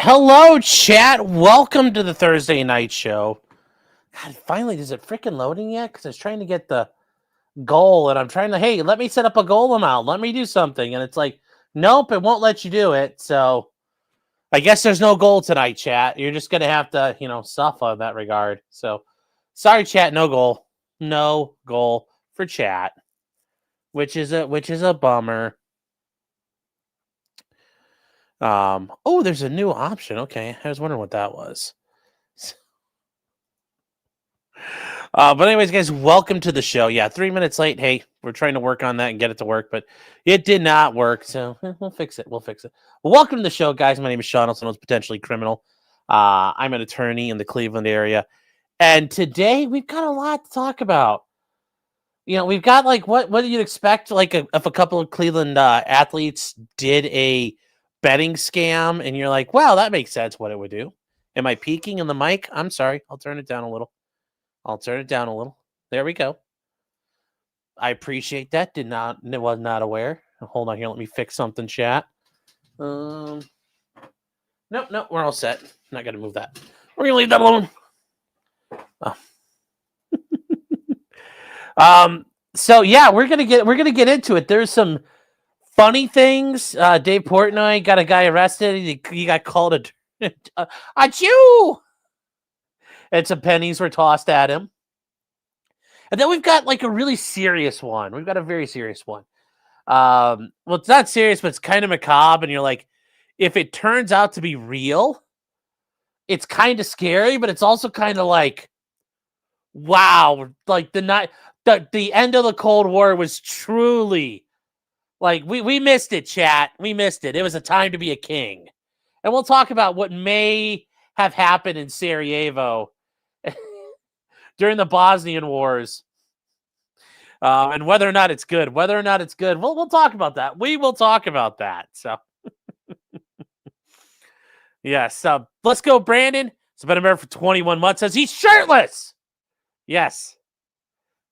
Hello, chat. Welcome to the Thursday night show. God, finally, is it freaking loading yet? Because I was trying to get the goal, and I'm trying to, hey, let me set up a goal amount. Let me do something. And it's like, nope, it won't let you do it. So I guess there's no goal tonight, chat. You're just going to have to, suffer in that regard. So sorry, chat, no goal. No goal for chat, which is a bummer. Oh, there's a new option. Okay, I was wondering what that was. But anyways, guys, welcome to the show. Yeah, 3 minutes late. Hey, we're trying to work on that and get it to work, but it did not work. So we'll fix it. We'll welcome to the show, guys. My name is Sean, also known as Potentially Criminal. I'm an attorney in the Cleveland area, and today we've got a lot to talk about. We've got like what do you expect? Like if a couple of Cleveland athletes did a betting scam, and you're like, wow, that makes sense. What it would do. Am I peeking in the mic? I'm sorry. I'll turn it down a little. There we go. I appreciate that. Was not aware. Hold on here. Let me fix something, chat. Nope, we're all set. Not gonna move that. We're gonna leave that alone. So yeah, we're gonna get into it. There's some funny things. Dave Portnoy got a guy arrested. He got called a Jew. And some pennies were tossed at him. And then we've got like a really serious one. We've got a very serious one. Well, it's not serious, but it's kind of macabre. And you're like, if it turns out to be real, it's kind of scary, but it's also kind of like, wow, like the end of the Cold War was truly like we missed it, chat. We missed it. It was a time to be a king. And we'll talk about what may have happened in Sarajevo during the Bosnian Wars, and whether or not it's good. We'll talk about that. We will talk about that. So, yes. Let's go, Brandon. It's been a member for 21 months. Says he's shirtless. Yes,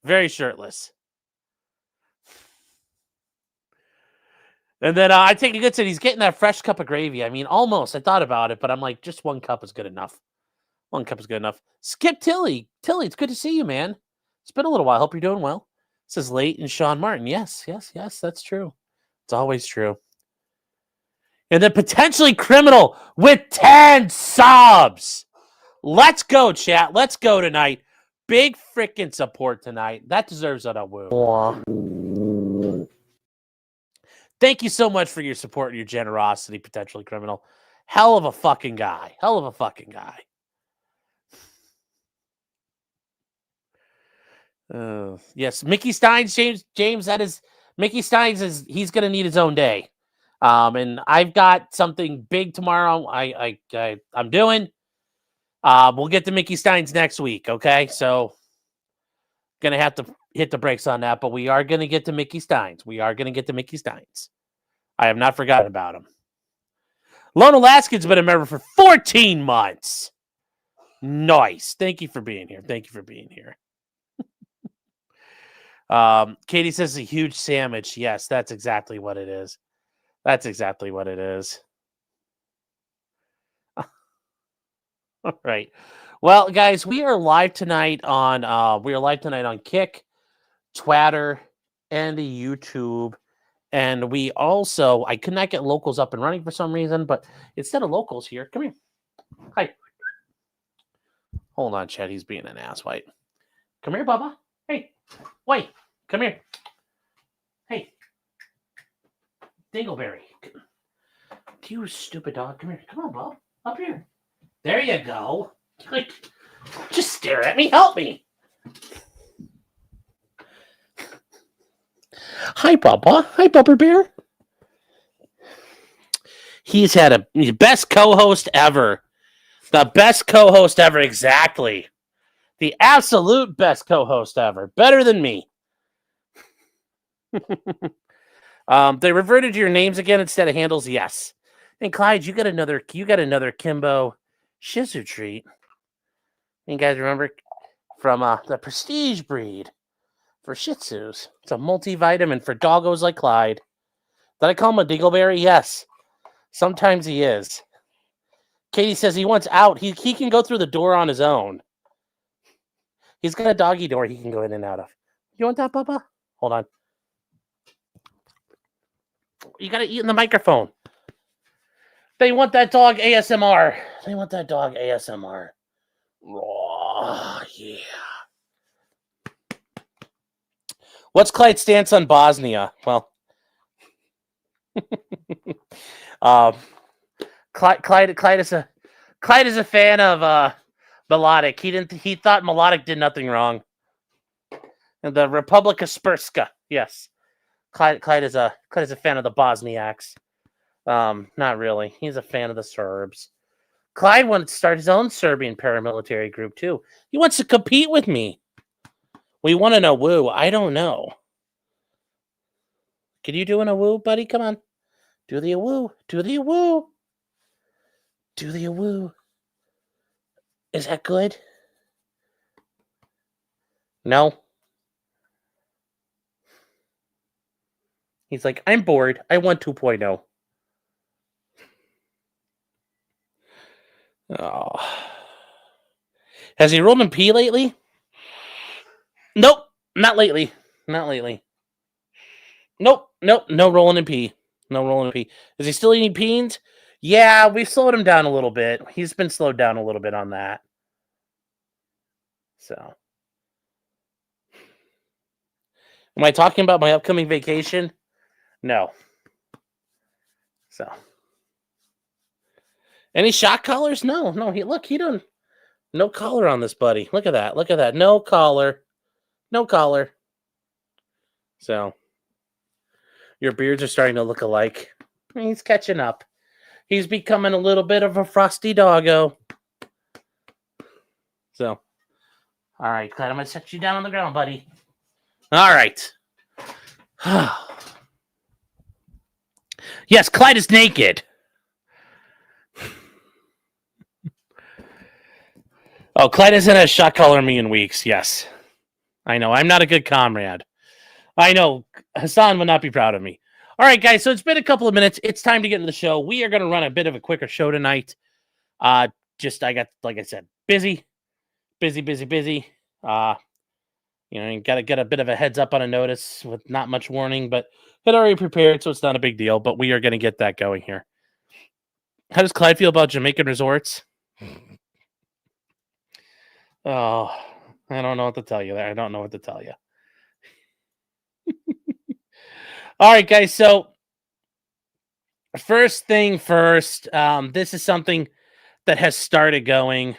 very shirtless. And then I take a good sip. He's getting that fresh cup of gravy. I mean, almost. I thought about it, but I'm like, just one cup is good enough. One cup is good enough. Skip Tilly. Tilly, it's good to see you, man. It's been a little while. Hope you're doing well. It says late and Sean Martin. Yes, that's true. It's always true. And then potentially criminal with 10 subs. Let's go, chat. Let's go tonight. Big freaking support tonight. That deserves a woo. Thank you so much for your support and your generosity, potentially criminal. Hell of a fucking guy. Yes, Mickey Steins, James. That is Mickey Steins. He's gonna need his own day. And I've got something big tomorrow. I'm doing. We'll get to Mickey Steins next week. Okay, so gonna have to hit the brakes on that, but we are gonna get to Mickey Steins. I have not forgotten about him. Lone Alaskan's been a member for 14 months. Nice. Thank you for being here. Katie says a huge sandwich. Yes, that's exactly what it is. All right. Well, guys, we are live tonight on Kick, Twitter, and YouTube. And we also, I could not get locals up and running for some reason, but instead of locals here, come here. Hi. Hold on, Chad. He's being an asswipe. Come here, Bubba. Hey. Wait. Come here. Hey. Dingleberry. You stupid dog. Come here. Come on, Bub. Up here. There you go. Just stare at me. Help me. Hi, Bubba. Hi, Bubba Bear. He's had the best co-host ever. The best co-host ever, exactly. The absolute best co-host ever. Better than me. They reverted to your names again instead of handles, yes. And Clyde, you got another Kimbo Shih treat. You guys remember from the Prestige breed for Shih Tzus? It's a multivitamin for doggos like Clyde. Did I call him a dingleberry? Yes. Sometimes he is. Katie says he wants out. He can go through the door on his own. He's got a doggy door he can go in and out of. You want that, Bubba? Hold on. You got to eat in the microphone. They want that dog ASMR. They want that dog ASMR. Oh, yeah. What's Clyde's stance on Bosnia? Well, Clyde is a fan of Melodic. He thought Melodic did nothing wrong. And the Republic of Spurska. Yes. Clyde is a fan of the Bosniaks. Not really. He's a fan of the Serbs. Clyde wants to start his own Serbian paramilitary group too. He wants to compete with me. We want to know woo. I don't know. Can you do an woo, buddy? Come on. Do the woo. Do the woo. Do the woo. Is that good? No. He's like, I'm bored. I want 2.0. Oh. Has he rolled in P lately? Nope. Not lately. Not lately. Nope. No rolling in P. No rolling in P. Is he still eating beans? Yeah, we've slowed him down a little bit. He's been slowed down a little bit on that. So. Am I talking about my upcoming vacation? No. So. Any shot collars? No. He don't. No collar on this buddy. Look at that. No collar. So. Your beards are starting to look alike. He's catching up. He's becoming a little bit of a frosty doggo. So. All right, Clyde, I'm going to set you down on the ground, buddy. All right. Yes, Clyde is naked. Oh, Clyde hasn't had a shot collar me in weeks. Yes. I know. I'm not a good comrade. I know. Hassan would not be proud of me. All right, guys. So it's been a couple of minutes. It's time to get into the show. We are going to run a bit of a quicker show tonight. I got, like I said, busy. You got to get a bit of a heads up on a notice with not much warning, but had already prepared, so it's not a big deal. But we are going to get that going here. How does Clyde feel about Jamaican resorts? Oh, I don't know what to tell you there. I don't know what to tell you. All right, guys. So first thing first, this is something that has started going.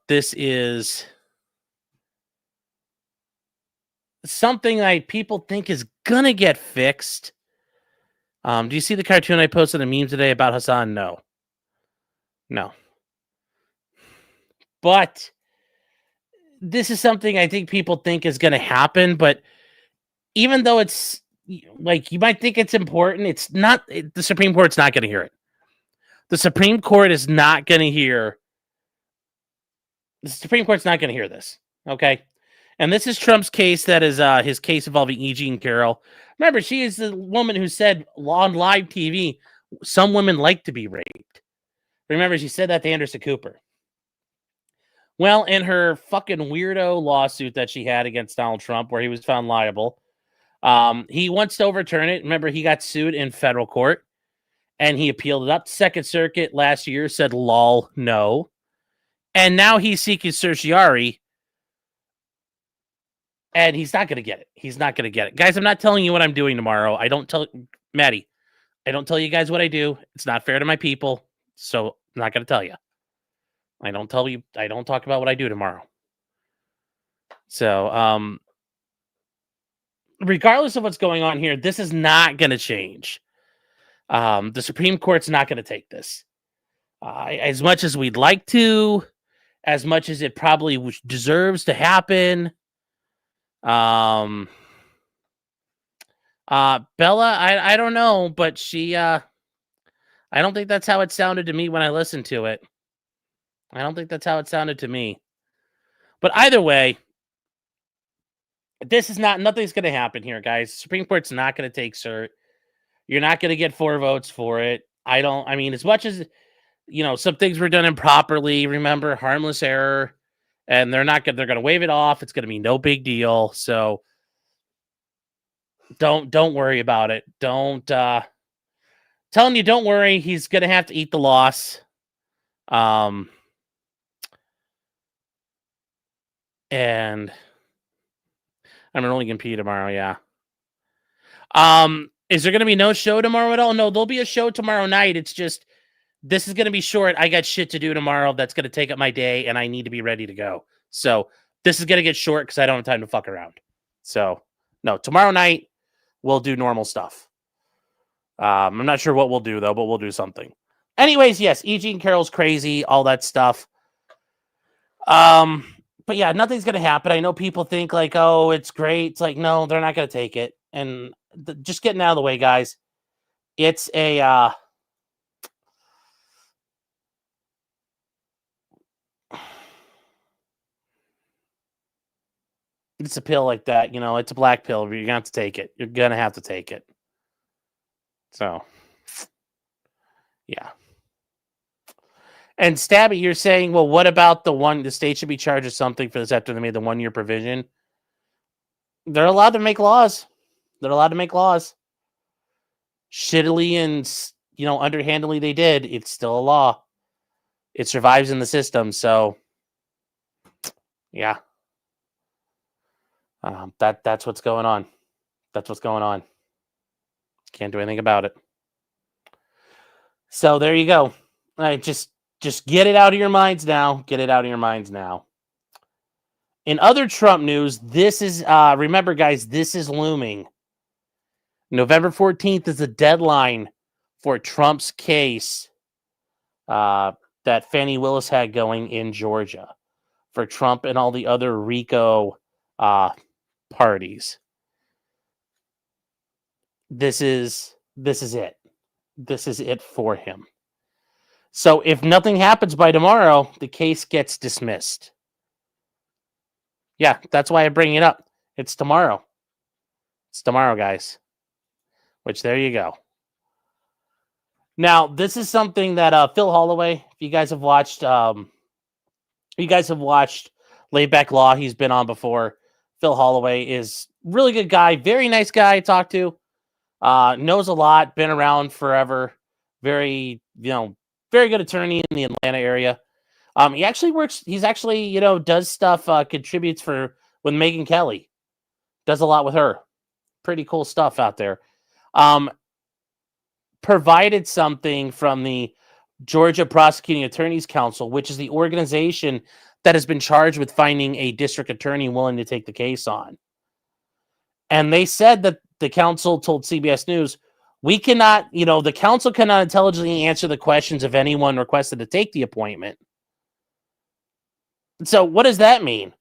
This is something people think is gonna get fixed. Do you see the cartoon I posted a meme today about Hassan? No. But this is something I think people think is going to happen. But even though it's like you might think it's important, it's not. The Supreme Court's not going to hear it. The Supreme Court is not going to hear. The Supreme Court's not going to hear this. Okay. And this is Trump's case. That is his case involving E.G. and Carroll. Remember, she is the woman who said on live TV, some women like to be raped. Remember, she said that to Anderson Cooper. Well, in her fucking weirdo lawsuit that she had against Donald Trump, where he was found liable, he wants to overturn it. Remember, he got sued in federal court, and he appealed it up. Second Circuit last year said, lol, no. And now he's seeking certiorari, and he's not going to get it. Guys, I'm not telling you what I'm doing tomorrow. Maddie, I don't tell you guys what I do. It's not fair to my people, so I'm not going to tell you. I don't talk about what I do tomorrow. So, regardless of what's going on here, this is not going to change. The Supreme Court's not going to take this. As much as we'd like to, as much as it probably deserves to happen. Bella, I don't know, but she, I don't think that's how it sounded to me when I listened to it. I don't think that's how it sounded to me. But either way, nothing's going to happen here, guys. Supreme Court's not going to take cert. You're not going to get 4 votes for it. I mean, as much as, some things were done improperly, remember, harmless error, and they're going to waive it off. It's going to be no big deal. So don't worry about it. Don't, telling you, don't worry. He's going to have to eat the loss. And I'm only going to pee tomorrow. Yeah. Is there going to be no show tomorrow at all? No, there'll be a show tomorrow night. It's just, this is going to be short. I got shit to do tomorrow that's going to take up my day, and I need to be ready to go. So this is going to get short because I don't have time to fuck around. So, no, tomorrow night, we'll do normal stuff. I'm not sure what we'll do, though, but we'll do something. Anyways, yes, E.G. and Carroll's crazy, all that stuff. But yeah, nothing's going to happen. I know people think like, oh, it's great. It's like, no, they're not going to take it. And just getting out of the way, guys. It's a it's a pill like that, it's a black pill. You're gonna have to take it. You're gonna have to take it. So, yeah. And Stabby, you're saying, well, what about the state should be charged with something for this after they made the 1-year provision? They're allowed to make laws. Shittily and, underhandedly they did. It's still a law. It survives in the system. So, yeah. That's what's going on. Can't do anything about it. So there you go. All right, just get it out of your minds now. In other Trump news, this is remember, guys, this is looming. November 14th is the deadline for Trump's case that Fani Willis had going in Georgia for Trump and all the other RICO parties. This is it. This is it for him. So if nothing happens by tomorrow, the case gets dismissed. Yeah, that's why I bring it up. It's tomorrow. Guys. Which, there you go. Now, this is something that Phil Holloway, if you guys have watched Laid Back Law, he's been on before. Phil Holloway is really good guy, very nice guy to talk to. Knows a lot, been around forever. Very good attorney in the Atlanta area. He actually does stuff, contributes with Megyn Kelly. Does a lot with her. Pretty cool stuff out there. Provided something from the Georgia Prosecuting Attorneys Council, which is the organization that has been charged with finding a district attorney willing to take the case on. And they said that the council told CBS News, the council cannot intelligently answer the questions of anyone requested to take the appointment. So what does that mean?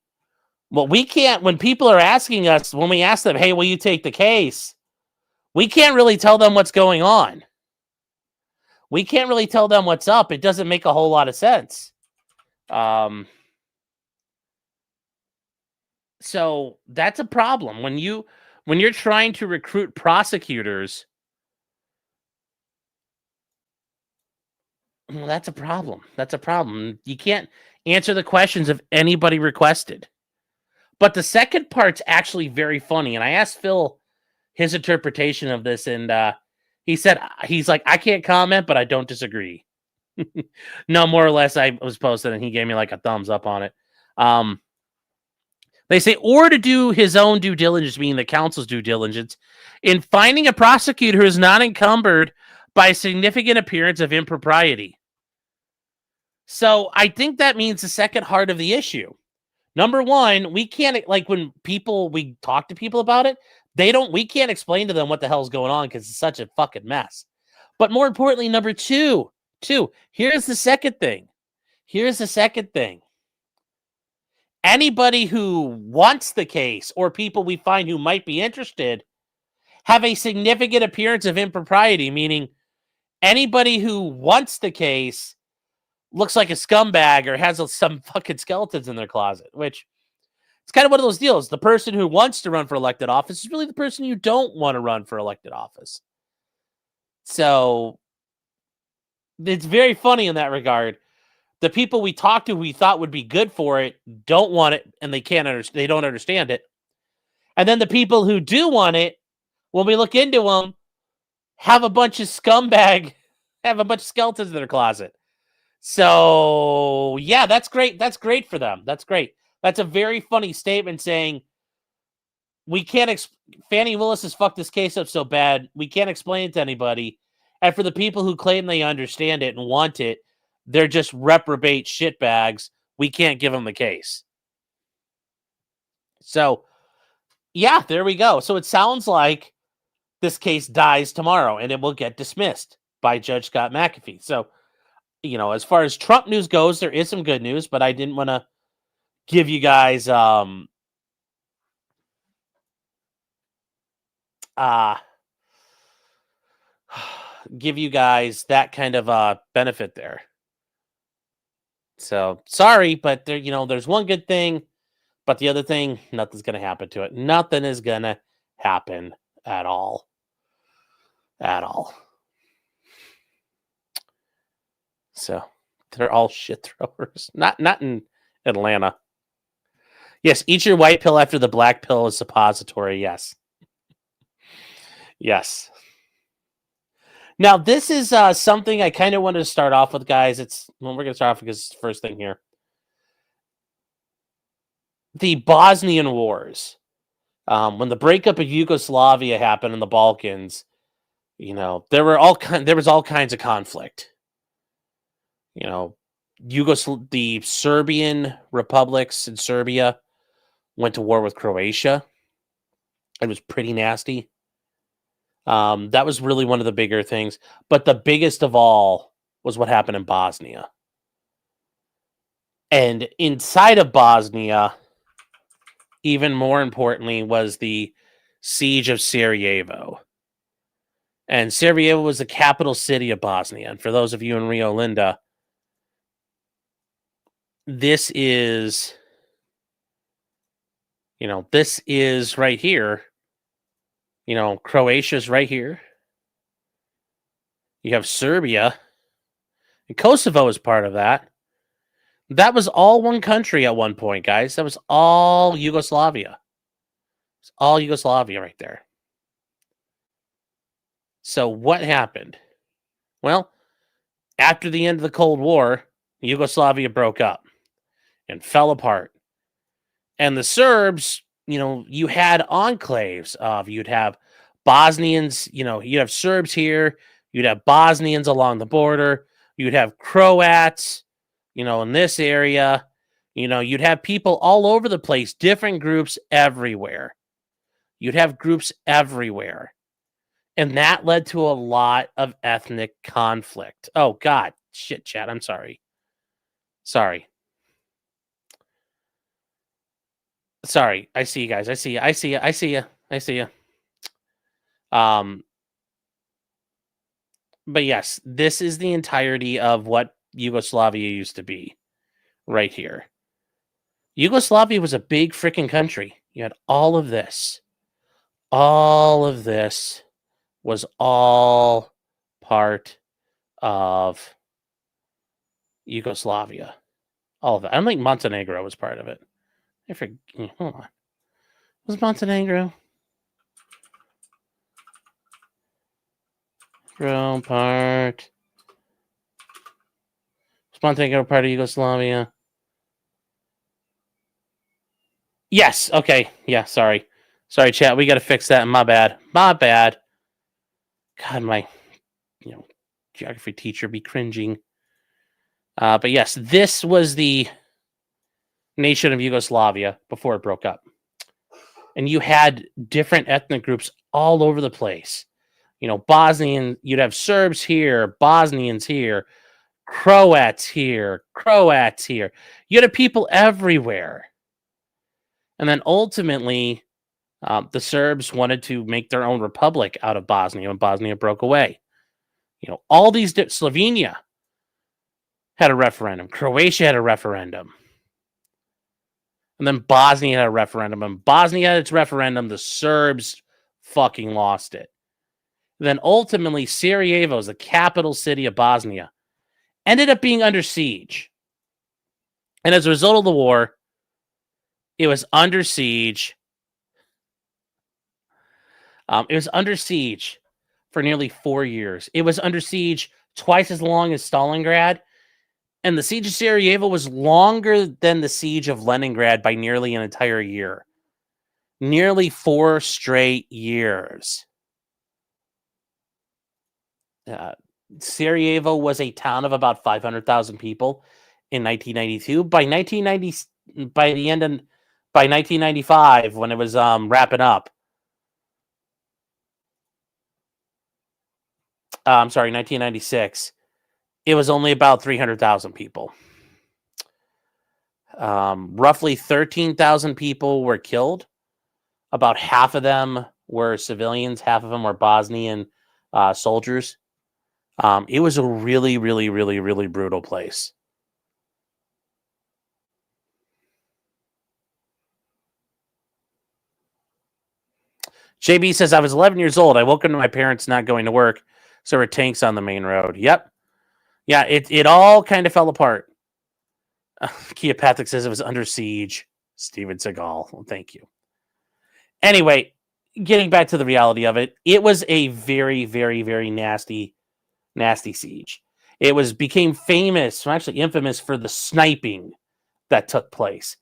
Well, we can't, when people are asking us, when we ask them, hey, will you take the case? We can't really tell them what's going on. We can't really tell them what's up. It doesn't make a whole lot of sense. So that's a problem. When you're trying to recruit prosecutors, well, that's a problem. You can't answer the questions of anybody requested. But the second part's actually very funny. And I asked Phil his interpretation of this, and he's like, I can't comment, but I don't disagree. No, more or less, I was posted, and he gave me like a thumbs up on it. They say, or to do his own due diligence, meaning the council's due diligence, in finding a prosecutor who is not encumbered by a significant appearance of impropriety. So I think that means the second heart of the issue. Number one, we can't, like when we talk to people about it, we can't explain to them what the hell's going on because it's such a fucking mess. But more importantly, number two, here's the second thing. Anybody who wants the case or people we find who might be interested have a significant appearance of impropriety, meaning anybody who wants the case looks like a scumbag or has some fucking skeletons in their closet, which it's kind of one of those deals. The person who wants to run for elected office is really the person you don't want to run for elected office. So it's very funny in that regard. The people we talked to we thought would be good for it don't want it, and they they don't understand it. And then the people who do want it, when we look into them, have a bunch of have a bunch of skeletons in their closet. So yeah, that's great. That's great for them. That's great. That's a very funny statement saying we can't. Fannie Willis has fucked this case up so bad we can't explain it to anybody. And for the people who claim they understand it and want it, they're just reprobate shitbags. We can't give them the case. So, yeah, there we go. So it sounds like this case dies tomorrow and it will get dismissed by Judge Scott McAfee. So, as far as Trump news goes, there is some good news, but I didn't want to give you guys that kind of benefit there. So sorry, but there's one good thing, but the other thing, nothing's going to happen to it. Nothing is going to happen at all. At all. So they're all shit throwers. Not in Atlanta. Yes, eat your white pill after the black pill is suppository. Yes. Yes. Now, this is something I kind of wanted to start off with, guys. We're going to start off because it's the first thing here. The Bosnian Wars. When the breakup of Yugoslavia happened in the Balkans, there was all kinds of conflict. The Serbian republics in Serbia went to war with Croatia. It was pretty nasty. That was really one of the bigger things. But the biggest of all was what happened in Bosnia. And inside of Bosnia, even more importantly, was the siege of Sarajevo. And Sarajevo was the capital city of Bosnia. And for those of you in Rio Linda, this is right here. Croatia's right here. You have Serbia. And Kosovo is part of that. That was all one country at one point, guys. That was all Yugoslavia. It's all Yugoslavia right there. So what happened? Well, after the end of the Cold War, Yugoslavia broke up and fell apart. And the Serbs, you had enclaves of, you'd have Bosnians, you'd have Serbs here, you'd have Bosnians along the border, you'd have Croats, in this area, you'd have people all over the place, different groups everywhere. You'd have groups everywhere. And that led to a lot of ethnic conflict. Oh, God. Shit, chat. I'm sorry. Sorry. I see you guys. I see you. But yes, this is the entirety of what Yugoslavia used to be right here. Yugoslavia was a big freaking country. You had all of this. All of this was all part of Yugoslavia. All of it. I don't think Montenegro was part of it. Hold on. Was Montenegro? Part. Was Montenegro part of Yugoslavia? Yes. Okay. Yeah. Sorry, chat. We got to fix that. My bad. God, my geography teacher be cringing. But yes, this was the nation of Yugoslavia before it broke up. And you had different ethnic groups all over the place. Bosnian, you'd have Serbs here, Bosnians here, Croats here. You had people everywhere. And then ultimately, the Serbs wanted to make their own republic out of Bosnia when Bosnia broke away. All these, Slovenia had a referendum. Croatia had a referendum. And then Bosnia had a referendum. And Bosnia had its referendum. The Serbs fucking lost it. Then ultimately, Sarajevo, the capital city of Bosnia, ended up being under siege. And as a result of the war, it was under siege. It was under siege for nearly 4 years. It was under siege twice as long as Stalingrad. And the siege of Sarajevo was longer than the siege of Leningrad by nearly an entire year. Nearly 4 straight years. Sarajevo was a town of about 500,000 people in 1992. By 1995, when it was wrapping up, 1996, it was only about 300,000 people. Roughly 13,000 people were killed. About half of them were civilians. Half of them were Bosnian soldiers. It was a really, really, really, really brutal place. JB says, I was 11 years old. I woke up to my parents not going to work, so there were tanks on the main road. Yep. Yeah, it all kind of fell apart. Keopathic says it was under siege. Steven Seagal. Well, thank you. Anyway, getting back to the reality of it, it was a very, very, very nasty siege. It became famous, actually infamous, for the sniping that took place.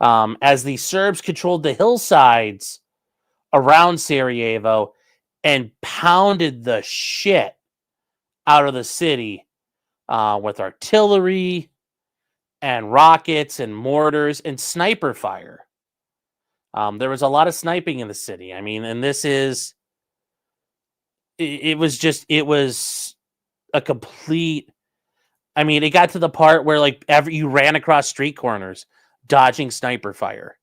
As the Serbs controlled the hillsides around Sarajevo and pounded the shit out of the city with artillery and rockets and mortars and sniper fire. There was a lot of sniping in the city. I mean, and it was a complete, I mean, it got to the part where like you ran across street corners dodging sniper fire.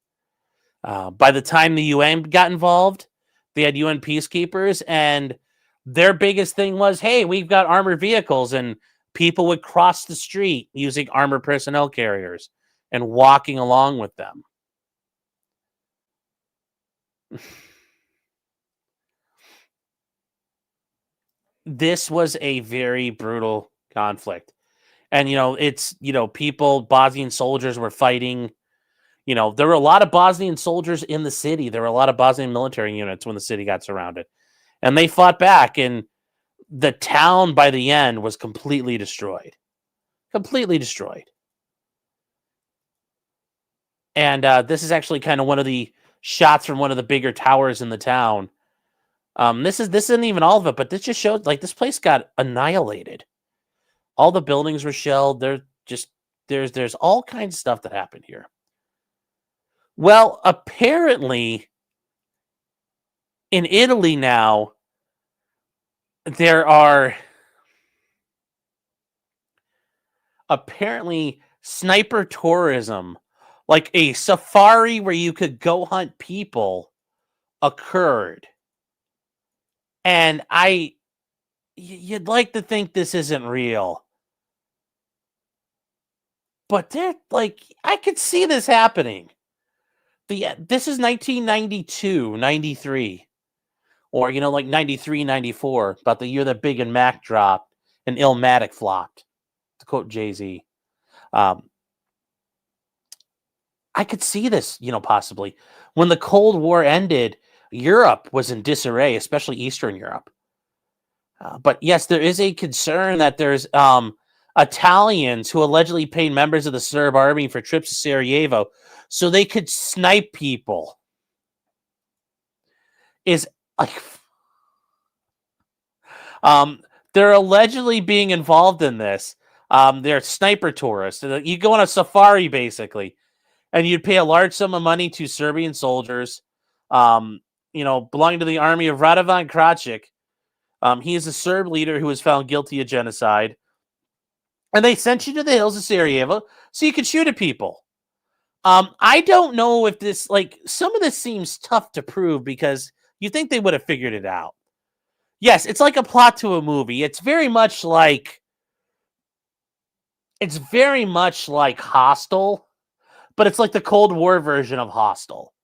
By the time the UN got involved, they had UN peacekeepers, and their biggest thing was, hey, we've got armored vehicles, and people would cross the street using armored personnel carriers and walking along with them. This was a very brutal conflict. And, people, Bosnian soldiers were fighting. There were a lot of Bosnian soldiers in the city. There were a lot of Bosnian military units when the city got surrounded. And they fought back, and the town by the end was completely destroyed. Completely destroyed. And this is actually kind of one of the shots from one of the bigger towers in the town. This isn't even all of it, but this just showed like this place got annihilated. All the buildings were shelled. There's all kinds of stuff that happened here. Well, apparently in Italy now, there are apparently sniper tourism, like a safari where you could go hunt people, occurred. And you'd like to think this isn't real. But I could see this happening. This is 1992, 93. Or, like 93, 94, about the year that Big and Mac dropped and Illmatic flopped, to quote Jay-Z. I could see this, possibly. When the Cold War ended, Europe was in disarray, especially Eastern Europe. But yes, there is a concern that there's Italians who allegedly paid members of the Serb army for trips to Sarajevo so they could snipe people. They're allegedly being involved in this. They're sniper tourists. You go on a safari, basically, and you'd pay a large sum of money to Serbian soldiers, belonging to the army of Radovan Krajic. He is a Serb leader who was found guilty of genocide. And they sent you to the hills of Sarajevo so you could shoot at people. I don't know if this, some of this seems tough to prove because you think they would have figured it out. Yes, it's like a plot to a movie. It's very much like Hostel, but it's like the Cold War version of Hostel.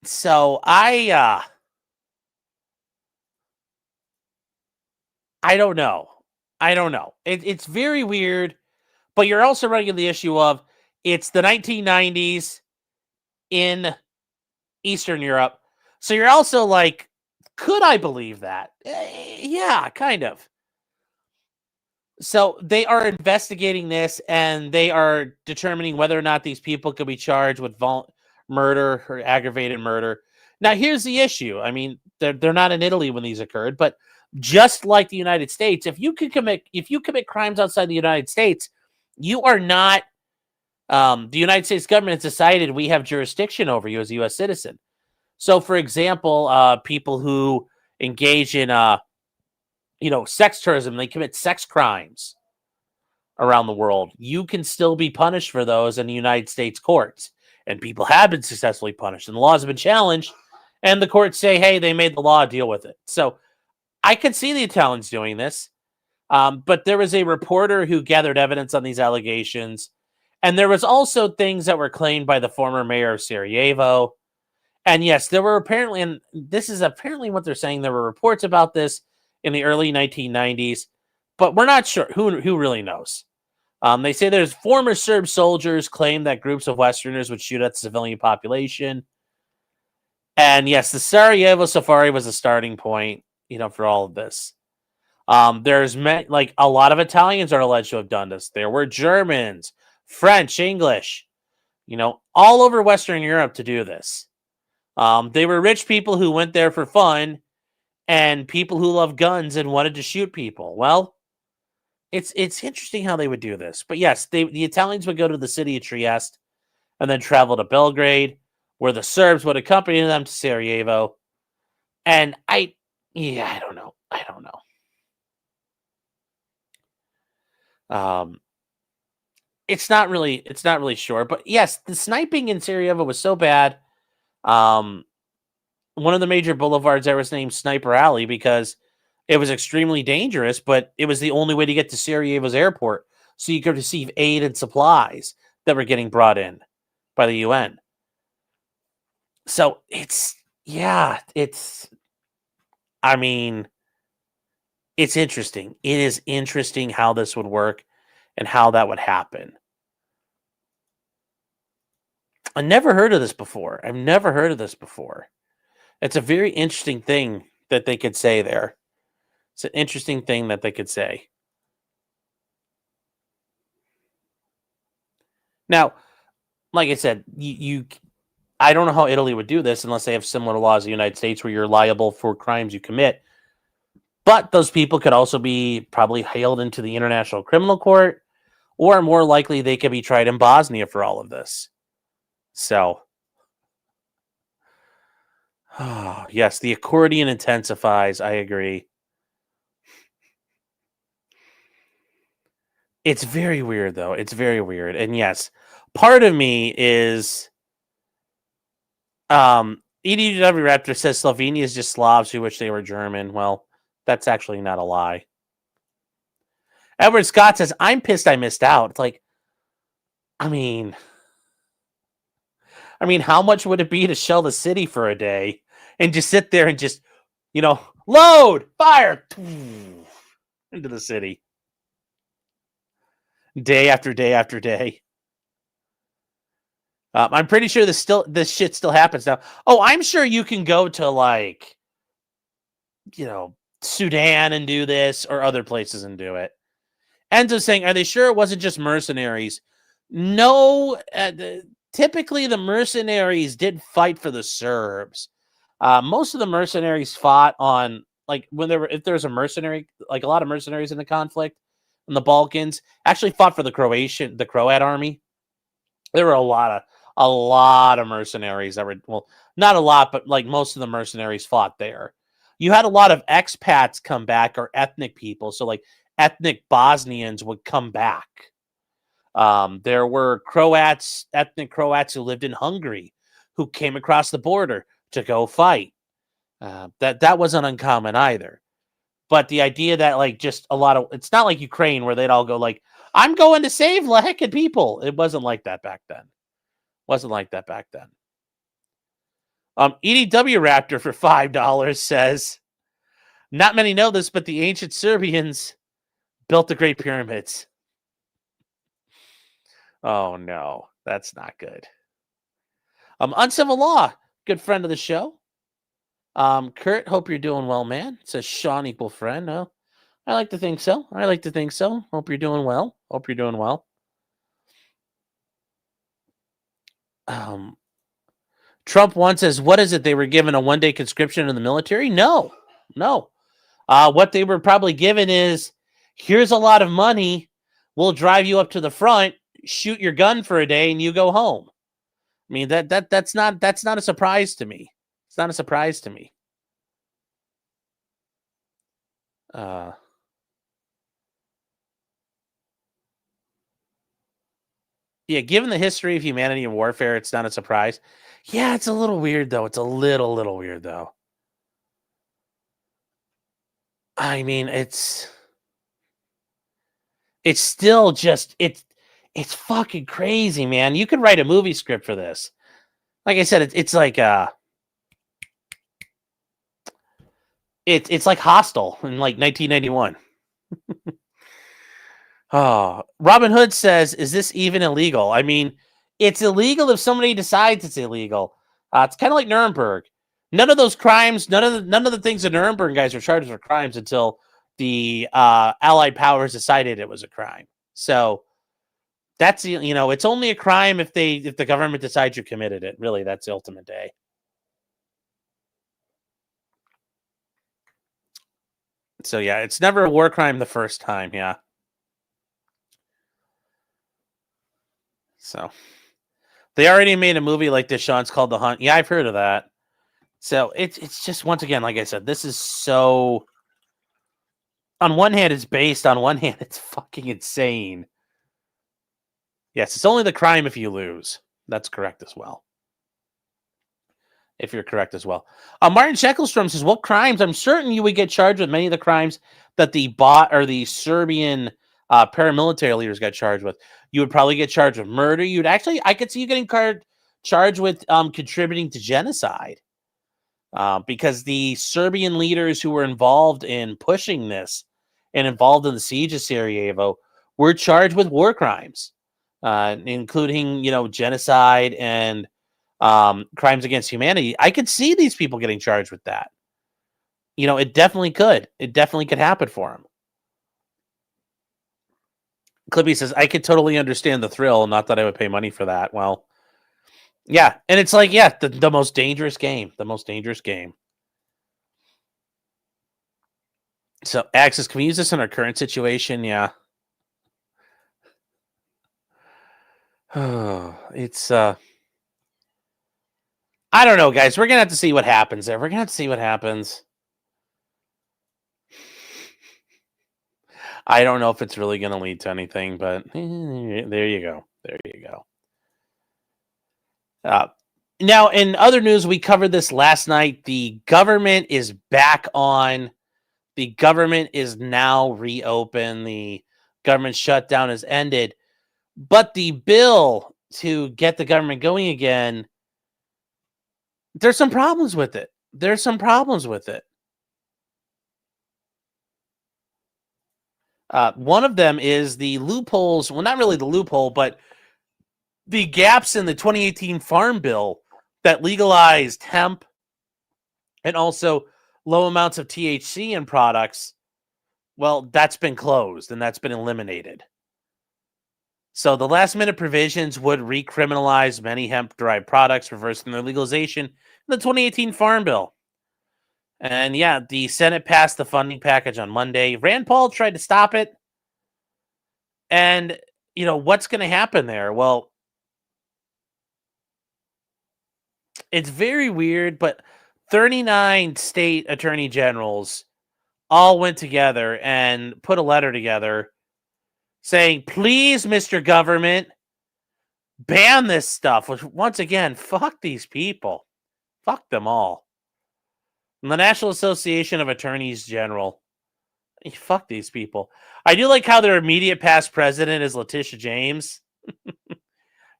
So I don't know. It's very weird, but you're also running into the issue of it's the 1990s in Eastern Europe. So you're also like, could I believe that? Yeah, kind of. So they are investigating this, and they are determining whether or not these people could be charged with murder or aggravated murder. Now, here's the issue. I mean, they're not in Italy when these occurred, but just like the United States, if you commit crimes outside the United States, you are not. The United States government has decided we have jurisdiction over you as a U.S. citizen. So, for example, people who engage in sex tourism, they commit sex crimes around the world. You can still be punished for those in the United States courts. And people have been successfully punished. And the laws have been challenged. And the courts say, hey, they made the law, deal with it. So I could see the Italians doing this. But there was a reporter who gathered evidence on these allegations. And there was also things that were claimed by the former mayor of Sarajevo. And yes, there were apparently, and this is apparently what they're saying, there were reports about this in the early 1990s, but we're not sure. Who really knows? They say there's former Serb soldiers claim that groups of Westerners would shoot at the civilian population. And yes, the Sarajevo Safari was a starting point, for all of this. There's a lot of Italians are alleged to have done this. There were Germans, French, English, all over Western Europe to do this. They were rich people who went there for fun, and people who love guns and wanted to shoot people. Well, it's interesting how they would do this. But yes, the Italians would go to the city of Trieste and then travel to Belgrade, where the Serbs would accompany them to Sarajevo. And I don't know. It's not really sure. But yes, the sniping in Sarajevo was so bad. One of the major boulevards there was named Sniper Alley because it was extremely dangerous, but it was the only way to get to Sarajevo's airport so you could receive aid and supplies that were getting brought in by the UN. So it's interesting. It is interesting how this would work and how that would happen. I never heard of this before. I've never heard of this before. It's a very interesting thing that they could say there. It's an interesting thing that they could say. Now, like I said, I don't know how Italy would do this unless they have similar laws in the United States where you're liable for crimes you commit. But those people could also be probably hailed into the International Criminal Court, or more likely they could be tried in Bosnia for all of this. So, yes, the accordion intensifies. I agree. It's very weird, though. It's very weird. And yes, part of me is... EDW Raptor says Slovenia is just Slavs who wish they were German. Well, that's actually not a lie. Edward Scott says, I'm pissed I missed out. It's like, I mean, how much would it be to shell the city for a day and just sit there and just, load, fire into the city day after day after day? I'm pretty sure this shit still happens now. Oh, I'm sure you can go to Sudan and do this, or other places and do it. Enzo's saying, are they sure it wasn't just mercenaries? No, typically the mercenaries did fight for the Serbs. Most of the mercenaries fought on, if there's a mercenary, a lot of mercenaries in the conflict in the Balkans actually fought for the Croat army. There were a lot of mercenaries that were, well, not a lot, but most of the mercenaries fought there. You had a lot of expats come back, or ethnic people. So ethnic Bosnians would come back. There were ethnic Croats who lived in Hungary who came across the border to go fight. That wasn't uncommon either. But the idea that just a lot of, it's not like Ukraine where they'd all go I'm going to save the heckin' people. It wasn't like that back then. EDW Raptor for $5 says, Not many know this, but the ancient Serbians built the Great Pyramids. Oh, no. That's not good. Uncivil Law, good friend of the show. Kurt, hope you're doing well, man. Says Sean, equal friend. Oh, I like to think so. Hope you're doing well. Trump once says, what is it? They were given a one-day conscription in the military? No. What they were probably given is, here's a lot of money. We'll drive you up to the front, shoot your gun for a day, and you go home. I mean, that's not a surprise to me. It's not a surprise to me. Yeah, given the history of humanity and warfare, it's not a surprise. Yeah, it's a little weird, though. It's a little weird, though. I mean, it's still just, it's fucking crazy, man. You could write a movie script for this. Like I said, it's like, it's like Hostel in like 1991. Oh, Robin Hood says, is this even illegal? I mean, it's illegal if somebody decides it's illegal. It's kind of like Nuremberg. None of those crimes, none of the things the Nuremberg guys were charged with crimes until the Allied powers decided it was a crime. So that's, it's only a crime if the government decides you committed it. Really, that's the ultimate day. So yeah, it's never a war crime the first time. Yeah. So they already made a movie like this, Sean. It's called The Hunt. Yeah, I've heard of that. So it's just, once again, like I said, this is so, on one hand it's based, on one hand it's fucking insane. Yes, it's only the crime if you lose. That's correct as well. If you're correct as well. Martin Sheckelstrom says, what crimes? I'm certain you would get charged with many of the crimes that the bot or the Serbian paramilitary leaders got charged with. You would probably get charged with murder. I could see you getting charged with contributing to genocide. Because the Serbian leaders who were involved in pushing this and involved in the siege of Sarajevo were charged with war crimes, including, genocide and crimes against humanity. I could see these people getting charged with that. It definitely could. It definitely could happen for them. Clippy says, I could totally understand the thrill, not that I would pay money for that. Well, yeah, and it's like, yeah, the most dangerous game. The most dangerous game. So, Axis, can we use this in our current situation? Yeah. It's, I don't know, guys. We're going to have to see what happens there. I don't know if it's really going to lead to anything, but there you go. Now, in other news, we covered this last night. The government is back on. The government is now reopened. The government shutdown has ended. But the bill to get the government going again, there's some problems with it. One of them is the loopholes. Well, not really the loophole, but the gaps in the 2018 Farm Bill that legalized hemp and also low amounts of THC in products. Well, that's been closed and that's been eliminated. So the last minute provisions would recriminalize many hemp-derived products, reversing their legalization in the 2018 Farm Bill. And yeah, the Senate passed the funding package on Monday. Rand Paul tried to stop it. And, what's going to happen there? Well, it's very weird, but 39 state attorney generals all went together and put a letter together saying, please, Mr. Government, ban this stuff. Which, once again, fuck these people. Fuck them all. And the National Association of Attorneys General. Fuck these people. I do like how their immediate past president is Letitia James.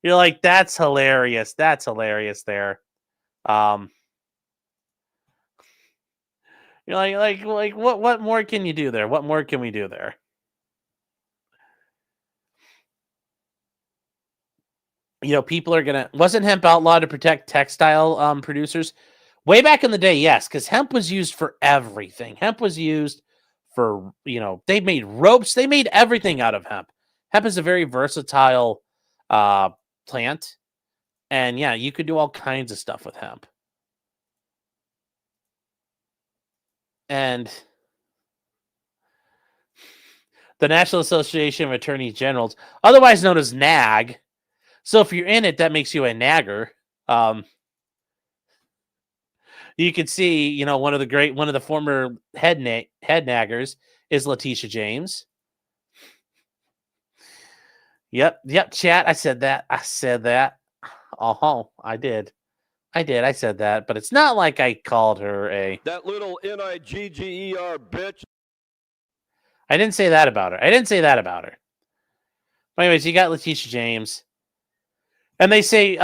You're like, that's hilarious. There. You're like what more can you do there? What more can we do there? People are gonna. Wasn't hemp outlawed to protect textile producers? Way back in the day, yes, because hemp was used for everything. Hemp was used for, they made ropes. They made everything out of hemp. Hemp is a very versatile plant. And yeah, you could do all kinds of stuff with hemp. And the National Association of Attorneys Generals, otherwise known as NAG. So if you're in it, that makes you a nagger. You can see, one of the former head naggers is Letitia James. Yep, chat. I said that. Oh, I did. I said that, but it's not like I called her that little Nigger bitch. I didn't say that about her. But anyways, you got Letitia James. And they say,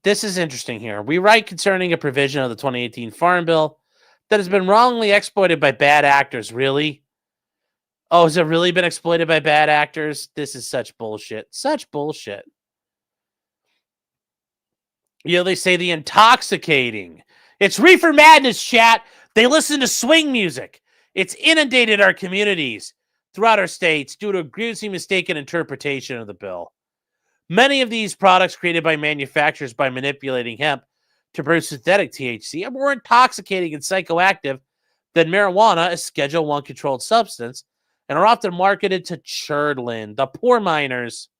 this is interesting here. We write concerning a provision of the 2018 Farm Bill that has been wrongly exploited by bad actors. Really? Oh, has it really been exploited by bad actors? This is such bullshit. Such bullshit. They say the intoxicating. It's reefer madness, chat. They listen to swing music. It's inundated our communities throughout our states due to a grievously mistaken interpretation of the bill. Many of these products created by manufacturers by manipulating hemp to produce synthetic THC are more intoxicating and psychoactive than marijuana, a Schedule I controlled substance, and are often marketed to children, the poor minors.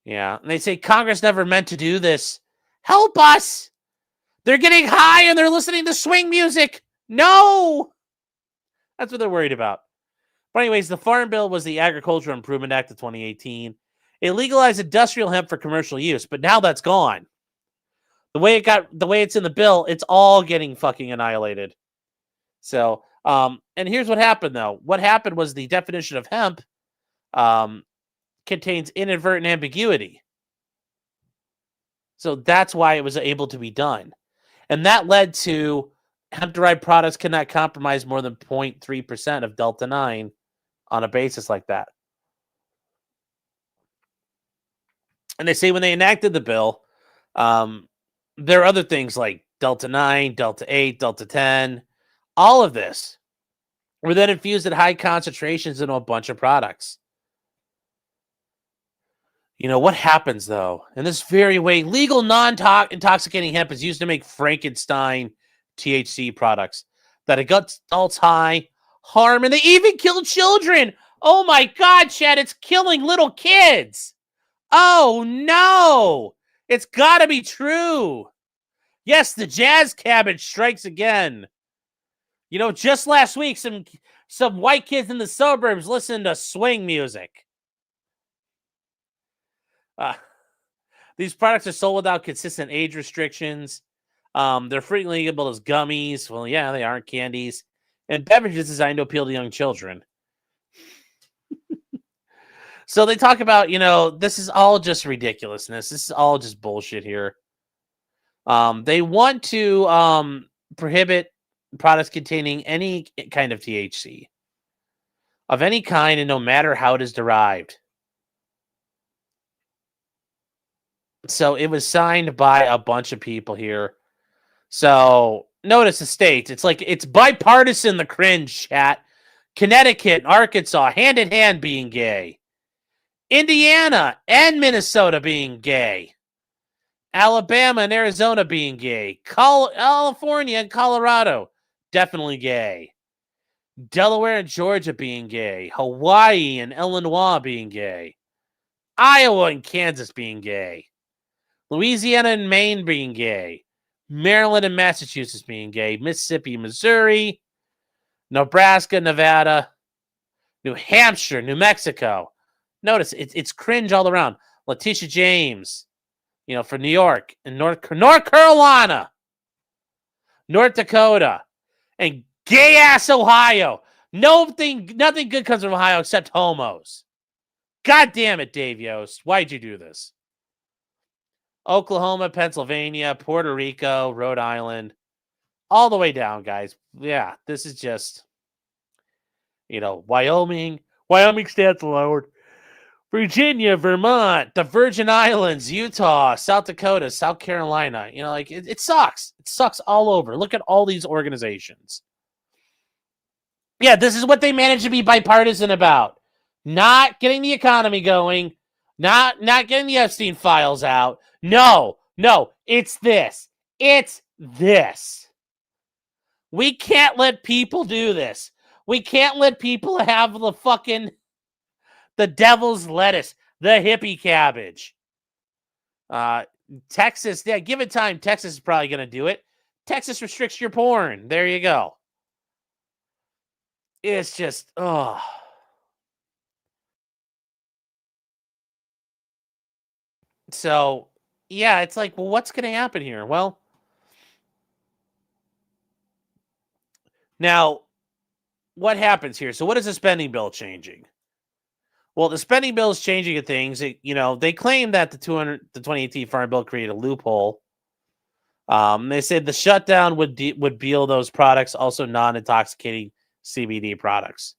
Yeah, and they say Congress never meant to do this. Help us! They're getting high and they're listening to swing music. No! That's what they're worried about. But anyways, the Farm Bill was the Agricultural Improvement Act of 2018. It legalized industrial hemp for commercial use, but now that's gone. The way it's in the bill, it's all getting fucking annihilated. So, and here's what happened though. What happened was the definition of hemp contains inadvertent ambiguity. So that's why it was able to be done. And that led to hemp-derived products cannot compromise more than 0.3% of Delta-9 on a basis like that. And they say when they enacted the bill, there are other things like Delta-9, Delta-8, Delta-10. All of this were then infused at high concentrations into a bunch of products. What happens, though? In this very way, legal non-intoxicating hemp is used to make Frankenstein THC products that it got adults high, harm, and they even kill children. Oh, my God, Chad, it's killing little kids. Oh, no. It's got to be true. Yes, the jazz cabbage strikes again. Just last week, some white kids in the suburbs listened to swing music. These products are sold without consistent age restrictions. They're frequently labeled as gummies. Well, yeah, they aren't candies. And beverages designed to appeal to young children. So they talk about, this is all just ridiculousness. This is all just bullshit here. They want to prohibit products containing any kind of THC of any kind and no matter how it is derived. So it was signed by a bunch of people here. So notice the states. It's bipartisan, the cringe, chat. Connecticut, Arkansas, hand in hand being gay. Indiana and Minnesota being gay. Alabama and Arizona being gay. California and Colorado, definitely gay. Delaware and Georgia being gay. Hawaii and Illinois being gay. Iowa and Kansas being gay. Louisiana and Maine being gay. Maryland and Massachusetts being gay. Mississippi, Missouri. Nebraska, Nevada. New Hampshire, New Mexico. Notice, it's cringe all around. Letitia James, for New York and North Carolina. North Dakota. And gay-ass Ohio. Nothing good comes from Ohio except homos. God damn it, Dave Yost. Why'd you do this? Oklahoma, Pennsylvania, Puerto Rico, Rhode Island. all the way down, guys. Yeah, this is just, Wyoming stands alone. Virginia, Vermont, the Virgin Islands, Utah, South Dakota, South Carolina. It sucks. It sucks all over. Look at all these organizations. Yeah, this is what they managed to be bipartisan about. Not getting the economy going, not getting the Epstein files out. No, it's this. It's this. We can't let people do this. We can't let people have the devil's lettuce, the hippie cabbage. Texas, yeah, give it time. Texas is probably going to do it. Texas restricts your porn. There you go. It's just, So, yeah, it's like, well, what's going to happen here? Well, now, what happens here? So what is the spending bill changing? Well, the spending bill is changing things. They claim that the 2018 Farm Bill created a loophole. They said the shutdown would deal those products, also non-intoxicating CBD products.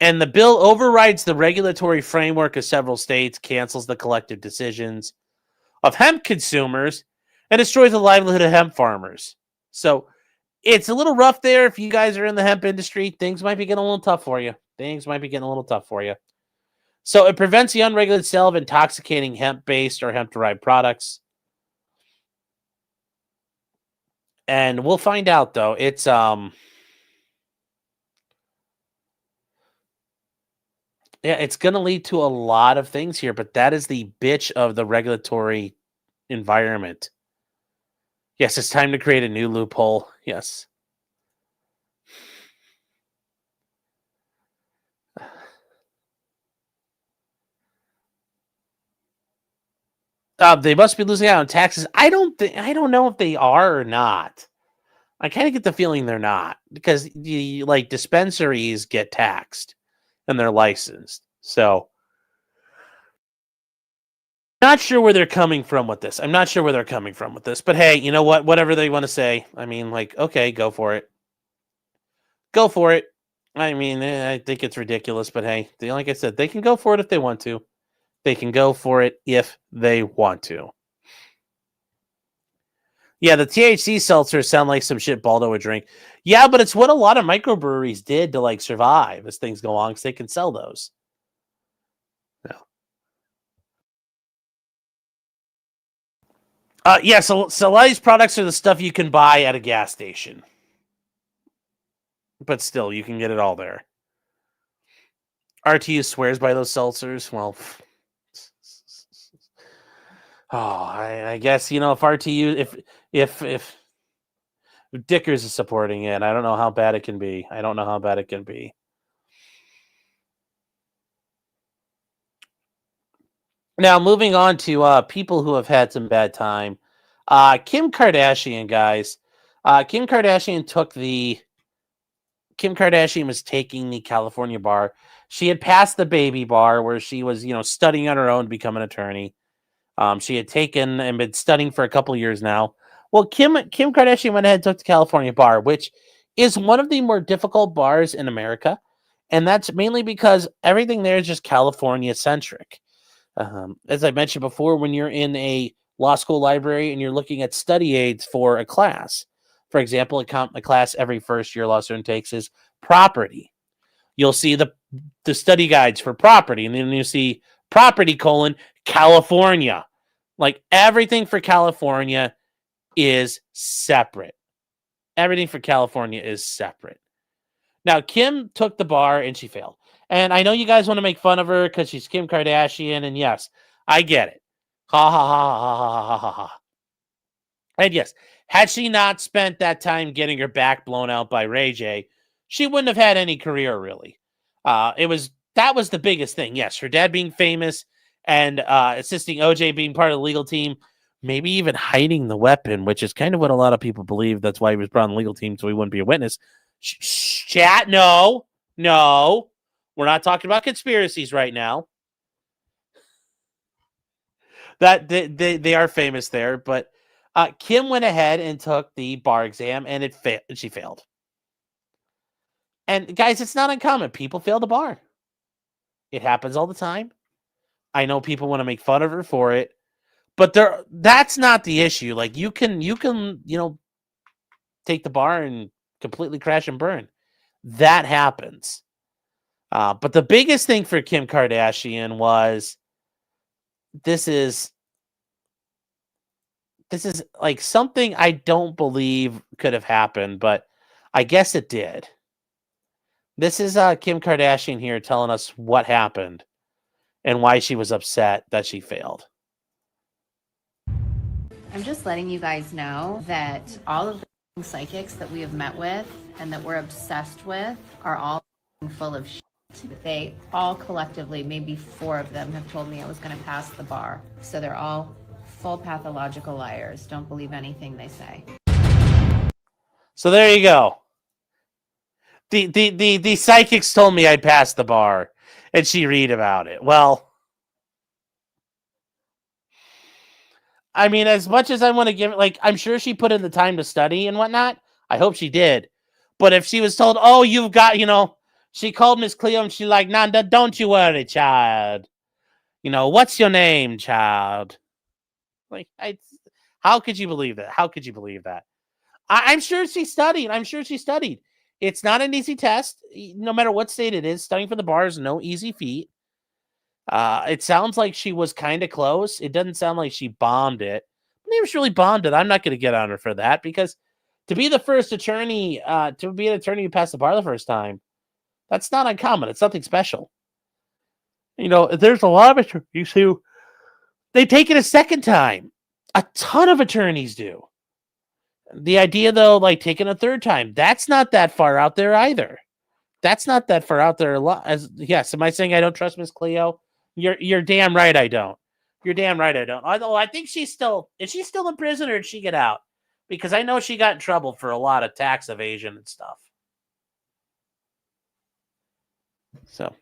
And the bill overrides the regulatory framework of several states, cancels the collective decisions of hemp consumers, and destroys the livelihood of hemp farmers. So it's a little rough there. If you guys are in the hemp industry, things might be getting a little tough for you. So it prevents the unregulated sale of intoxicating hemp-based or hemp-derived products. And we'll find out, though. It's it's going to lead to a lot of things here, but that is the bitch of the regulatory environment. Yes, it's time to create a new loophole. Yes. They must be losing out on taxes. I don't know if they are or not. I kind of get the feeling they're not, because dispensaries get taxed and they're licensed. So not sure where they're coming from with this. But hey, you know what? Whatever they want to say. I mean, okay, go for it. I mean, I think it's ridiculous, but hey, like I said, they can go for it if they want to. Yeah, the THC seltzers sound like some shit Baldo would drink. Yeah, but it's what a lot of microbreweries did to survive as things go on, because they can sell those. No. Yeah, so a lot of these products are the stuff you can buy at a gas station. But still, you can get it all there. RTU swears by those seltzers. Well, I guess, if RTU, if Dickers is supporting it, I don't know how bad it can be. Now, moving on to people who have had some bad time. Kim Kardashian, guys. Kim Kardashian was taking the California bar. She had passed the baby bar where she was, studying on her own to become an attorney. She had taken and been studying for a couple years now. Well, Kim Kardashian went ahead and took the California bar, which is one of the more difficult bars in America. And that's mainly because everything there is just California-centric. As I mentioned before, when you're in a law school library and you're looking at study aids for a class, for example, a class every first year law student takes is property. You'll see the study guides for property, and then you see property : California. Everything for California is separate. Now, Kim took the bar and she failed. And I know you guys want to make fun of her because she's Kim Kardashian, and yes, I get it. Ha ha ha ha ha ha ha ha. And yes, had she not spent that time getting her back blown out by Ray J, she wouldn't have had any career, really. That was the biggest thing. Yes, her dad being famous and assisting OJ being part of the legal team, maybe even hiding the weapon, which is kind of what a lot of people believe. That's why he was brought on the legal team, so he wouldn't be a witness. Chat, no. We're not talking about conspiracies right now. That they are famous there, but Kim went ahead and took the bar exam, and she failed. And guys, it's not uncommon. People fail the bar. It happens all the time. I know people want to make fun of her for it, but that's not the issue. Like you can, take the bar and completely crash and burn. That happens. But the biggest thing for Kim Kardashian was this is like something I don't believe could have happened, but I guess it did. This is Kim Kardashian here telling us what happened and why she was upset that she failed. I'm just letting you guys know that all of the psychics that we have met with and that we're obsessed with are all full of shit. They all collectively, maybe 4 of them, have told me I was going to pass the bar. So they're all full pathological liars. Don't believe anything they say. So there you go. The psychics told me I'd pass the bar, and she read about it. Well, I mean, as much as I want to give it, like, I'm sure she put in the time to study and whatnot. I hope she did. But if she was told, oh, you've got, she called Miss Cleo and she's like, Nanda, don't you worry, child. What's your name, child? Like, how could you believe that? How could you believe that? I'm sure she studied. It's not an easy test. No matter what state it is, studying for the bar is no easy feat. It sounds like she was kind of close. It doesn't sound like she bombed it. Maybe she really bombed it. I'm not going to get on her for that, because to be the first attorney, to be an attorney who passed the bar the first time, that's not uncommon. It's something special. There's a lot of attorneys who they take it a second time. A ton of attorneys do. The idea, though, like taking a third time, that's not that far out there either. That's not that far out there. Yes, am I saying I don't trust Miss Cleo? You're damn right I don't. You're damn right I don't. Although I think is she still in prison, or did she get out? Because I know she got in trouble for a lot of tax evasion and stuff. So,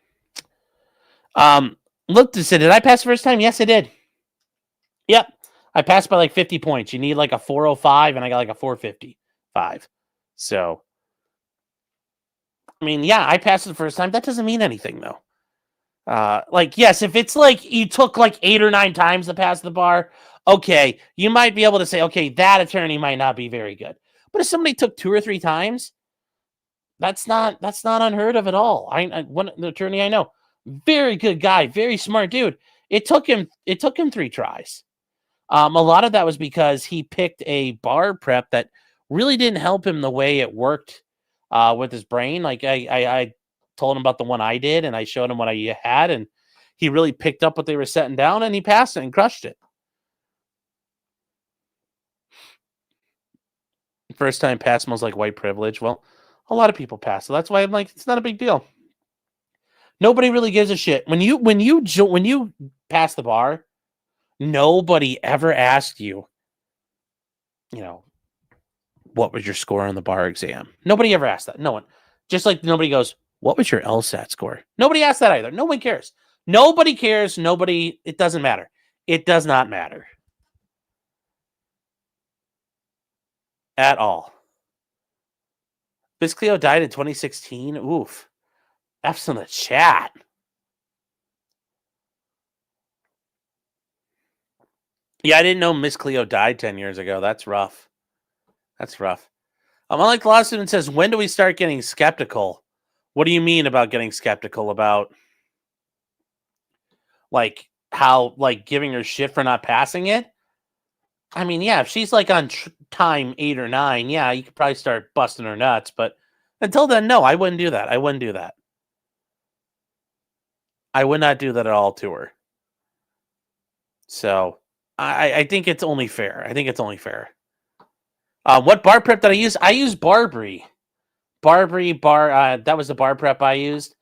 look, did I pass the first time? Yes, I did. Yep. I passed by like 50 points. You need like a 405, and I got like a 455. So, I mean, yeah, I passed it the first time. That doesn't mean anything, though. Yes, if it's like you took like 8 or 9 times to pass the bar, okay, you might be able to say, okay, that attorney might not be very good. But if somebody took 2 or 3 times, that's not unheard of at all. One attorney I know, very good guy, very smart dude. It took him 3 tries. A lot of that was because he picked a bar prep that really didn't help him the way it worked with his brain. Like I told him about the one I did, and I showed him what I had, and he really picked up what they were setting down, and he passed it and crushed it. First time pass smells like white privilege. Well, a lot of people pass, so that's why I'm like, it's not a big deal. Nobody really gives a shit when you pass the bar. Nobody ever asked you, what was your score on the bar exam? Nobody ever asked that. No one. Just like nobody goes, what was your LSAT score? Nobody asked that either. No one cares. Nobody cares. It doesn't matter. It does not matter. At all. Miss Cleo died in 2016. Oof. F's in the chat. Yeah, I didn't know Miss Cleo died 10 years ago. That's rough. Unlike the last student says, when do we start getting skeptical? What do you mean about getting skeptical about, like, how, like, giving her shit for not passing it? I mean, yeah, if she's, like, on time 8 or 9, yeah, you could probably start busting her nuts. But until then, no, I wouldn't do that. I would not do that at all to her. So, I think it's only fair. What bar prep did I use? I used Barbary. That was the bar prep I used.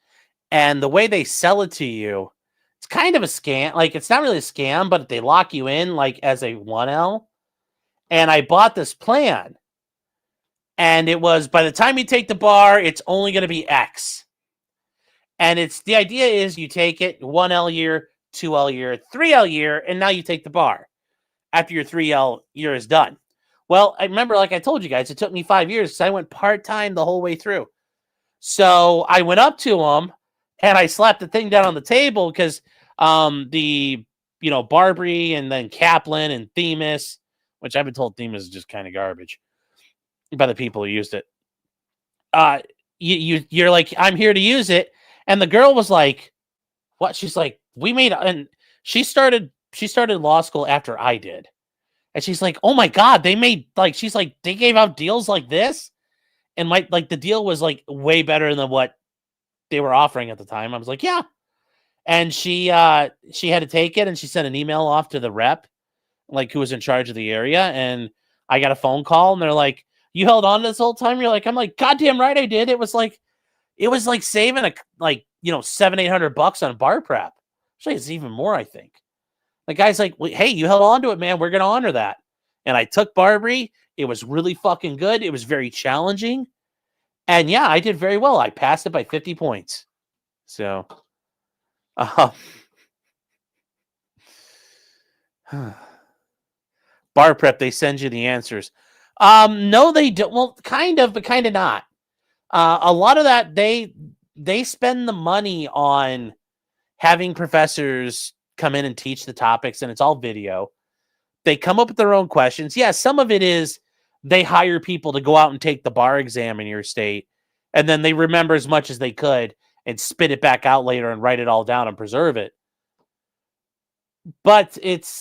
And the way they sell it to you, it's kind of a scam. Like, it's not really a scam, but they lock you in like as a 1L. And I bought this plan. And it was, by the time you take the bar, it's only going to be X. And the idea is you take it 1L year, 2L year, 3L year, and now you take the bar after your 3L year is done. Well, I remember, like I told you guys, it took me 5 years because I went part-time the whole way through. So I went up to him and I slapped the thing down on the table because the, Barbary and then Kaplan and Themis, which I've been told Themis is just kind of garbage by the people who used it. You're like, I'm here to use it. And the girl was like, what? She's like, and she started law school after I did. And she's like, oh my God, they made she's like, they gave out deals like this. And the deal was like way better than what they were offering at the time. I was like, yeah. And she had to take it and she sent an email off to the rep, who was in charge of the area. And I got a phone call and they're like, you held on this whole time? I'm like, goddamn right I did. It was like saving $700-800 on bar prep. Actually, it's even more, I think. The guy's like, well, hey, you held on to it, man. We're going to honor that. And I took Barbary. It was really fucking good. It was very challenging. And yeah, I did very well. I passed it by 50 points. So, bar prep, they send you the answers. No, they don't. Well, kind of, but kind of not. A lot of that, they spend the money on having professors come in and teach the topics, and it's all video. They come up with their own questions. Yeah, some of it is they hire people to go out and take the bar exam in your state, and then they remember as much as they could and spit it back out later and write it all down and preserve it. But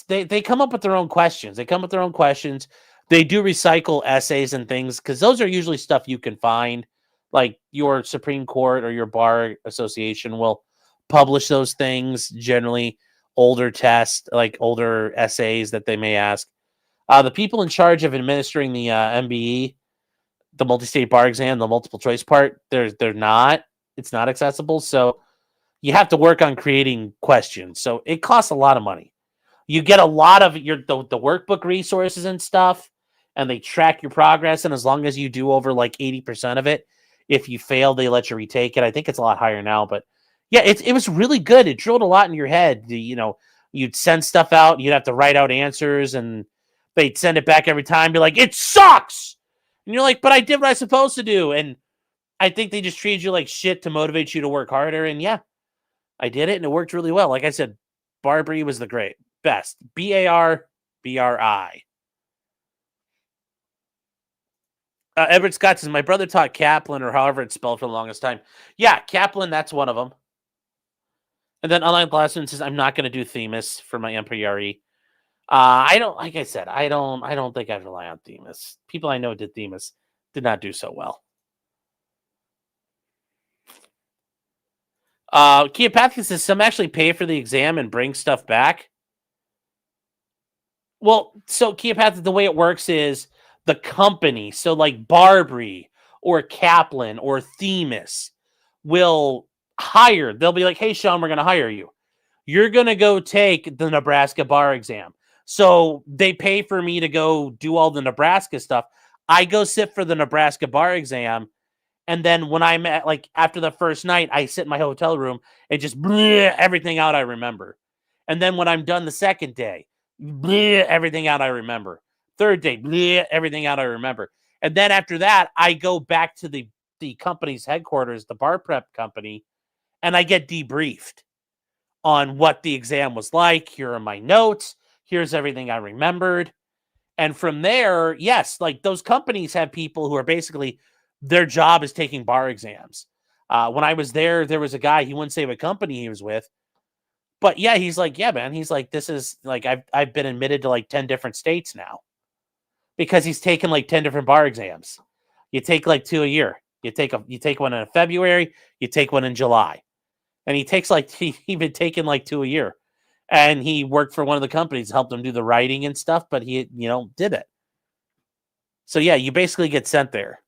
they come up with their own questions. They come up with their own questions. They do recycle essays and things because those are usually stuff you can find. Like your Supreme Court or your bar association will publish those things, generally older tests, like older essays that they may ask. The people in charge of administering the MBE, the multi-state bar exam, the multiple choice part, they're not. It's not accessible. So you have to work on creating questions. So it costs a lot of money. You get a lot of the workbook resources and stuff, and they track your progress. And as long as you do over 80% of it, if you fail, they let you retake it. I think it's a lot higher now, but yeah, it was really good. It drilled a lot in your head. You'd send stuff out, you'd have to write out answers, and they'd send it back every time. Be like, it sucks, and you're like, but I did what I was supposed to do. And I think they just treated you like shit to motivate you to work harder. And yeah, I did it, and it worked really well. Like I said, Barbary was the best. Barbri. Edward Scott says, my brother taught Kaplan, or however it's spelled, for the longest time. Yeah, Kaplan, that's one of them. And then Online Glassman says, I'm not going to do Themis for my MPRE. I don't, like I said, I don't think I rely on Themis. People I know did Themis did not do so well. Keopathic says, some actually pay for the exam and bring stuff back. Well, so Keopathic, the way it works is the company, so like Barbary or Kaplan or Themis will hire. They'll be like, hey, Sean, we're going to hire you. You're going to go take the Nebraska bar exam. So they pay for me to go do all the Nebraska stuff. I go sit for the Nebraska bar exam. And then when I'm at, after the first night, I sit in my hotel room and just everything out I remember. And then when I'm done the second day, everything out I remember. Third day, everything out I remember. And then after that, I go back to the company's headquarters, the bar prep company, and I get debriefed on what the exam was like. Here are my notes. Here's everything I remembered. And from there, yes, those companies have people who are basically, their job is taking bar exams. When I was there was a guy, he wouldn't say what company he was with. But yeah, he's like, yeah, man. He's like, this is I've been admitted to 10 different states now. Because he's taken 10 different bar exams. You take 2 a year. You take one in February, you take one in July. And he takes he's been taking 2 a year. And he worked for one of the companies, helped him do the writing and stuff, but he, did it. So yeah, you basically get sent there.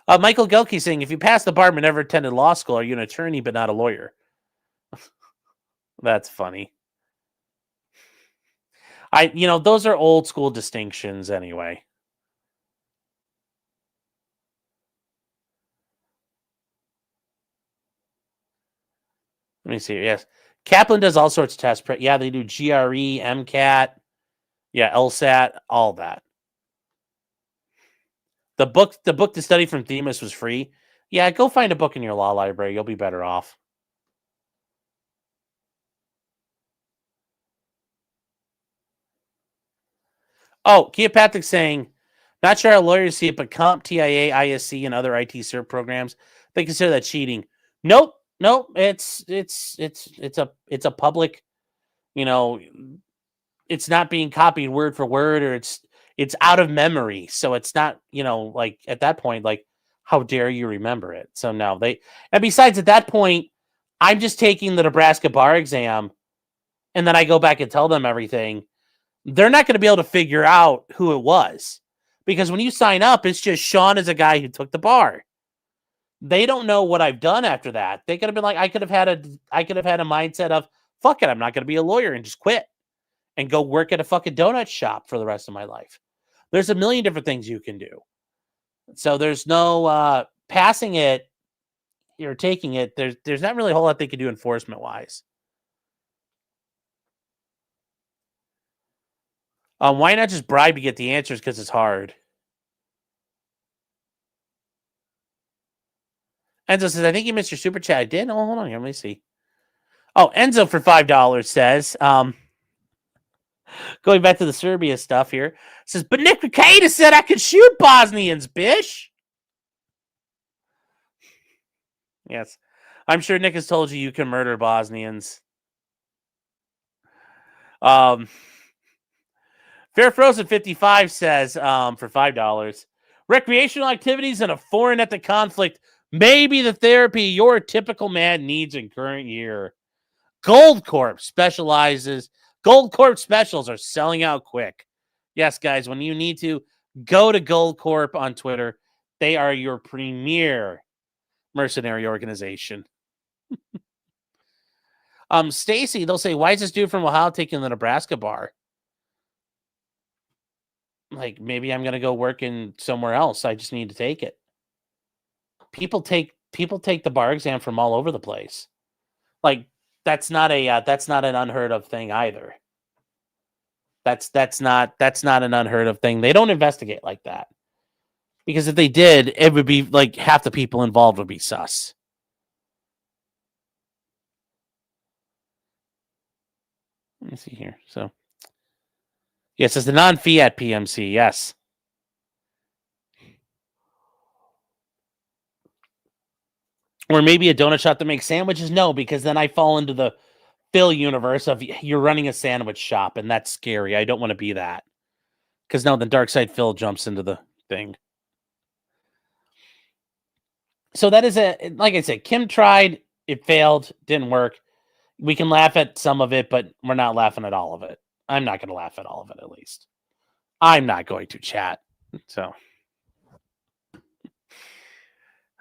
Michael Gelke saying, if you pass the bar but never attended law school, are you an attorney but not a lawyer? That's funny. Those are old school distinctions anyway. Let me see. Yes. Kaplan does all sorts of test prep. Yeah, they do GRE, MCAT. Yeah, LSAT, all that. The book to study from Themis was free. Yeah, go find a book in your law library. You'll be better off. Oh, Kia Patrick saying, not sure how lawyers see it, but Comp, TIA, ISC, and other IT cert programs, they consider that cheating. Nope. It's a public, it's not being copied word for word, or it's out of memory. So it's not, like at that point, like, how dare you remember it? So no, and besides at that point, I'm just taking the Nebraska bar exam, and then I go back and tell them everything. They're not going to be able to figure out who it was, because when you sign up, it's just Sean is a guy who took the bar. They don't know what I've done after that. They could have been like, I could have had a mindset of, fuck it, I'm not going to be a lawyer, and just quit and go work at a fucking donut shop for the rest of my life. There's a million different things you can do. So there's no passing it or taking it. There's not really a whole lot they can do enforcement wise. Why not just bribe to get the answers? Because it's hard. Enzo says, I think you missed your super chat. I did? Oh, hold on here. Let me see. Oh, Enzo for $5 says, going back to the Serbia stuff here, says, but Nick Rekieta said I could shoot Bosnians, bish. Yes. I'm sure Nick has told you can murder Bosnians. Fair Frozen 55 says, for $5, recreational activities in a foreign ethnic conflict may be the therapy your typical man needs in current year. Gold Corp specials are selling out quick. Yes, guys, when you need to, go to Gold Corp on Twitter. They are your premier mercenary organization. Stacy, they'll say, why is this dude from Ohio taking the Nebraska bar? Like, maybe I'm going to go work in somewhere else. I just need to take it. People take the bar exam from all over the place. Like, that's not an unheard of thing either. That's not an unheard of thing. They don't investigate like that. Because if they did, it would be like half the people involved would be sus. Let me see here. So, yes, it's the non-fiat PMC. Yes. Or maybe a donut shop that makes sandwiches? No, because then I fall into the Phil universe of you're running a sandwich shop, and that's scary. I don't want to be that. Because now the Dark Side Phil jumps into the thing. So that is like I said, Kim tried, it failed, didn't work. We can laugh at some of it, but we're not laughing at all of it. I'm not going to laugh at all of it, at least. I'm not going to chat. So.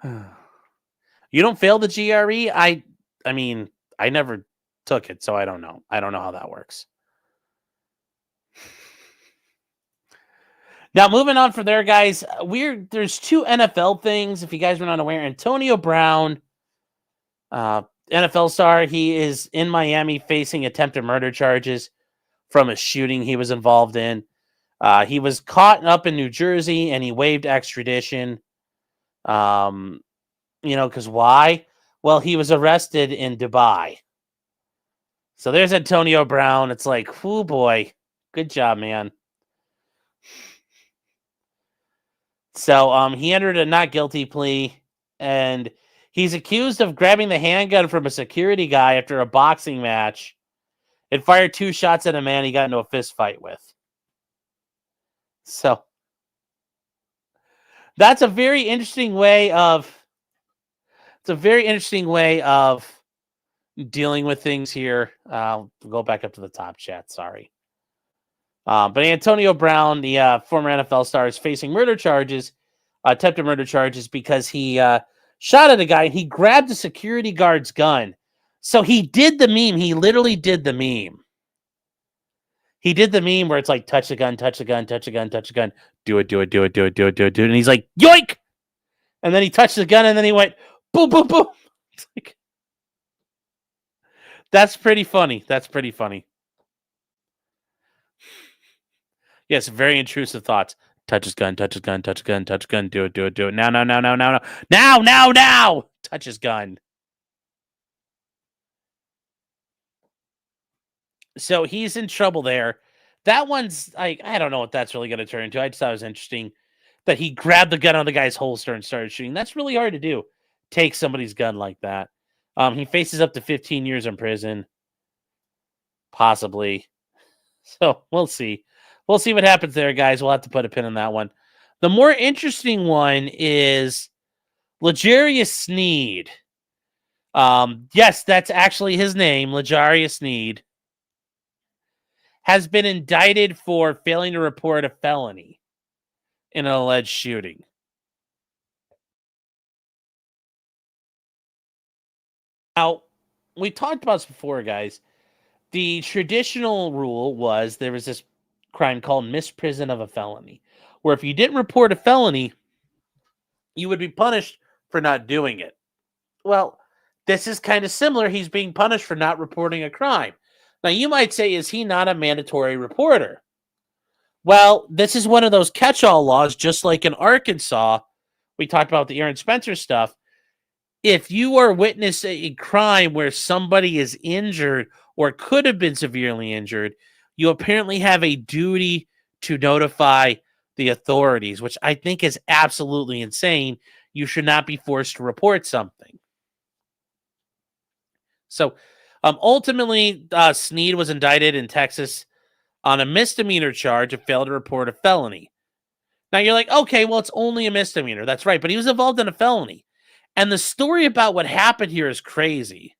You don't fail the GRE? I mean, I never took it, so I don't know. I don't know how that works. Now, moving on from there, guys, there's two NFL things, if you guys were not aware. Antonio Brown, NFL star, he is in Miami facing attempted murder charges from a shooting he was involved in. He was caught up in New Jersey, and he waived extradition. Because why? Well, he was arrested in Dubai. So there's Antonio Brown. It's like, oh boy, good job, man. So he entered a not guilty plea, and he's accused of grabbing the handgun from a security guy after a boxing match and fired 2 shots at a man he got into a fist fight with. So that's a very interesting way of dealing with things here. I'll go back up to the top chat. Sorry. But Antonio Brown, the former NFL star, is facing murder charges, attempted murder charges, because he shot at a guy and he grabbed a security guard's gun. So he did the meme. He literally did the meme. He did the meme where it's like, touch the gun, touch the gun, touch the gun, touch the gun. Do it. And he's like, yoink! And then he touched the gun and then he went, boom, boom, boom. It's like, that's pretty funny. Yes, very intrusive thoughts. Touch his gun, touch his gun, touch his gun, touch his gun. Do it, do it, do it. Now, now, now, now, now, now. Now, now, now. Touch his gun. So he's in trouble there. That one's like, I don't know what that's really going to turn into. I just thought it was interesting that he grabbed the gun on the guy's holster and started shooting. That's really hard to do. Take somebody's gun like that. He faces up to 15 years in prison. Possibly. So we'll see. We'll see what happens there, guys. We'll have to put a pin in that one. The more interesting one is L'Jarius Sneed. Yes, that's actually his name, L'Jarius Sneed, has been indicted for failing to report a felony in an alleged shooting. Now, we talked about this before, guys. The traditional rule was there was this crime called misprision of a felony, where if you didn't report a felony, you would be punished for not doing it. Well, this is kind of similar. He's being punished for not reporting a crime. Now, you might say, is he not a mandatory reporter? Well, this is one of those catch-all laws, just like in Arkansas. We talked about the Aaron Spencer stuff. If you are witness a crime where somebody is injured or could have been severely injured, you apparently have a duty to notify the authorities, which I think is absolutely insane. You should not be forced to report something. So ultimately, Sneed was indicted in Texas on a misdemeanor charge of failed to report a felony. Now you're like, okay, well, it's only a misdemeanor. That's right. But he was involved in a felony. And the story about what happened here is crazy.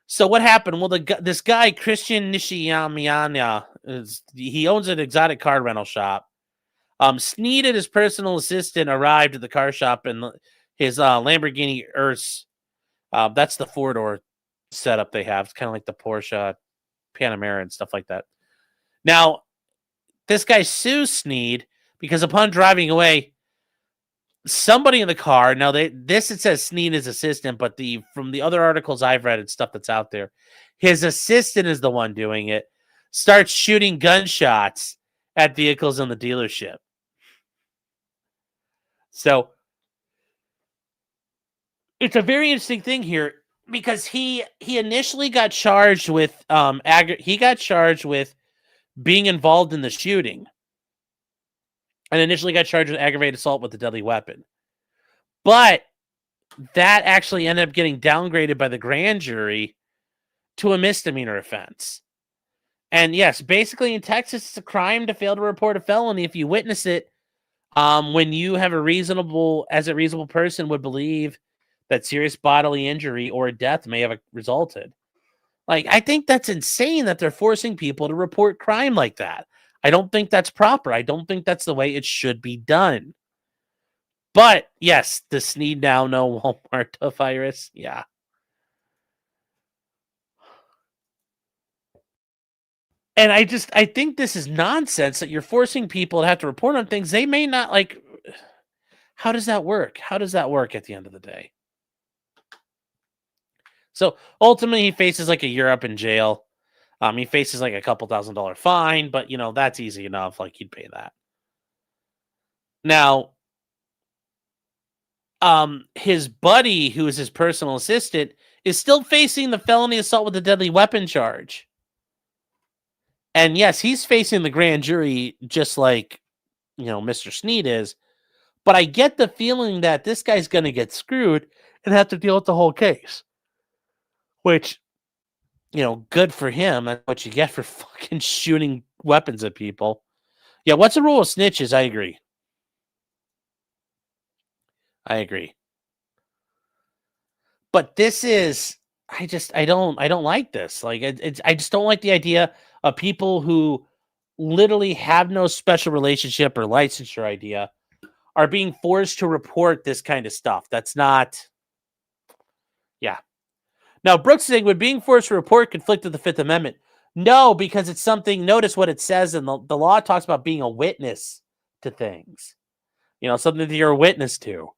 So what happened? Well, this guy, Christian Nishiyamiyanya, he owns an exotic car rental shop. Sneed and his personal assistant arrived at the car shop in his Lamborghini Urus. That's the four-door setup they have. It's kind of like the Porsche Panamera and stuff like that. Now, this guy sues Sneed because upon driving away, somebody in the car, now it says Sneed is assistant, but from the other articles I've read and stuff that's out there, his assistant is the one doing it, starts shooting gunshots at vehicles in the dealership. So it's a very interesting thing here because he initially got charged with being involved in the shooting. And initially got charged with aggravated assault with a deadly weapon. But that actually ended up getting downgraded by the grand jury to a misdemeanor offense. And yes, basically in Texas, it's a crime to fail to report a felony if you witness it when you have a reasonable person would believe that serious bodily injury or death may have resulted. Like, I think that's insane that they're forcing people to report crime like that. I don't think that's proper. I don't think that's the way it should be done. But yes, the Sneed now know Walmart virus. Yeah. And I think this is nonsense that you're forcing people to have to report on things they may not like. How does that work? How does that work at the end of the day? So ultimately, he faces like a year up in jail. He faces like a couple $1,000 fine, but that's easy enough. Like he'd pay that. Now, his buddy, who is his personal assistant, is still facing the felony assault with a deadly weapon charge. And yes, he's facing the grand jury just like, Mr. Sneed is. But I get the feeling that this guy's going to get screwed and have to deal with the whole case. Which, good for him. That's what you get for fucking shooting weapons at people. Yeah, what's the rule of snitches? I agree. But this is, I don't like this. Like, I just don't like the idea of people who literally have no special relationship or licensure idea are being forced to report this kind of stuff. That's not, yeah. Now, Brooks is saying, would being forced to report conflict with the Fifth Amendment? No, because it's something, notice what it says, and the law talks about being a witness to things. Something that you're a witness to.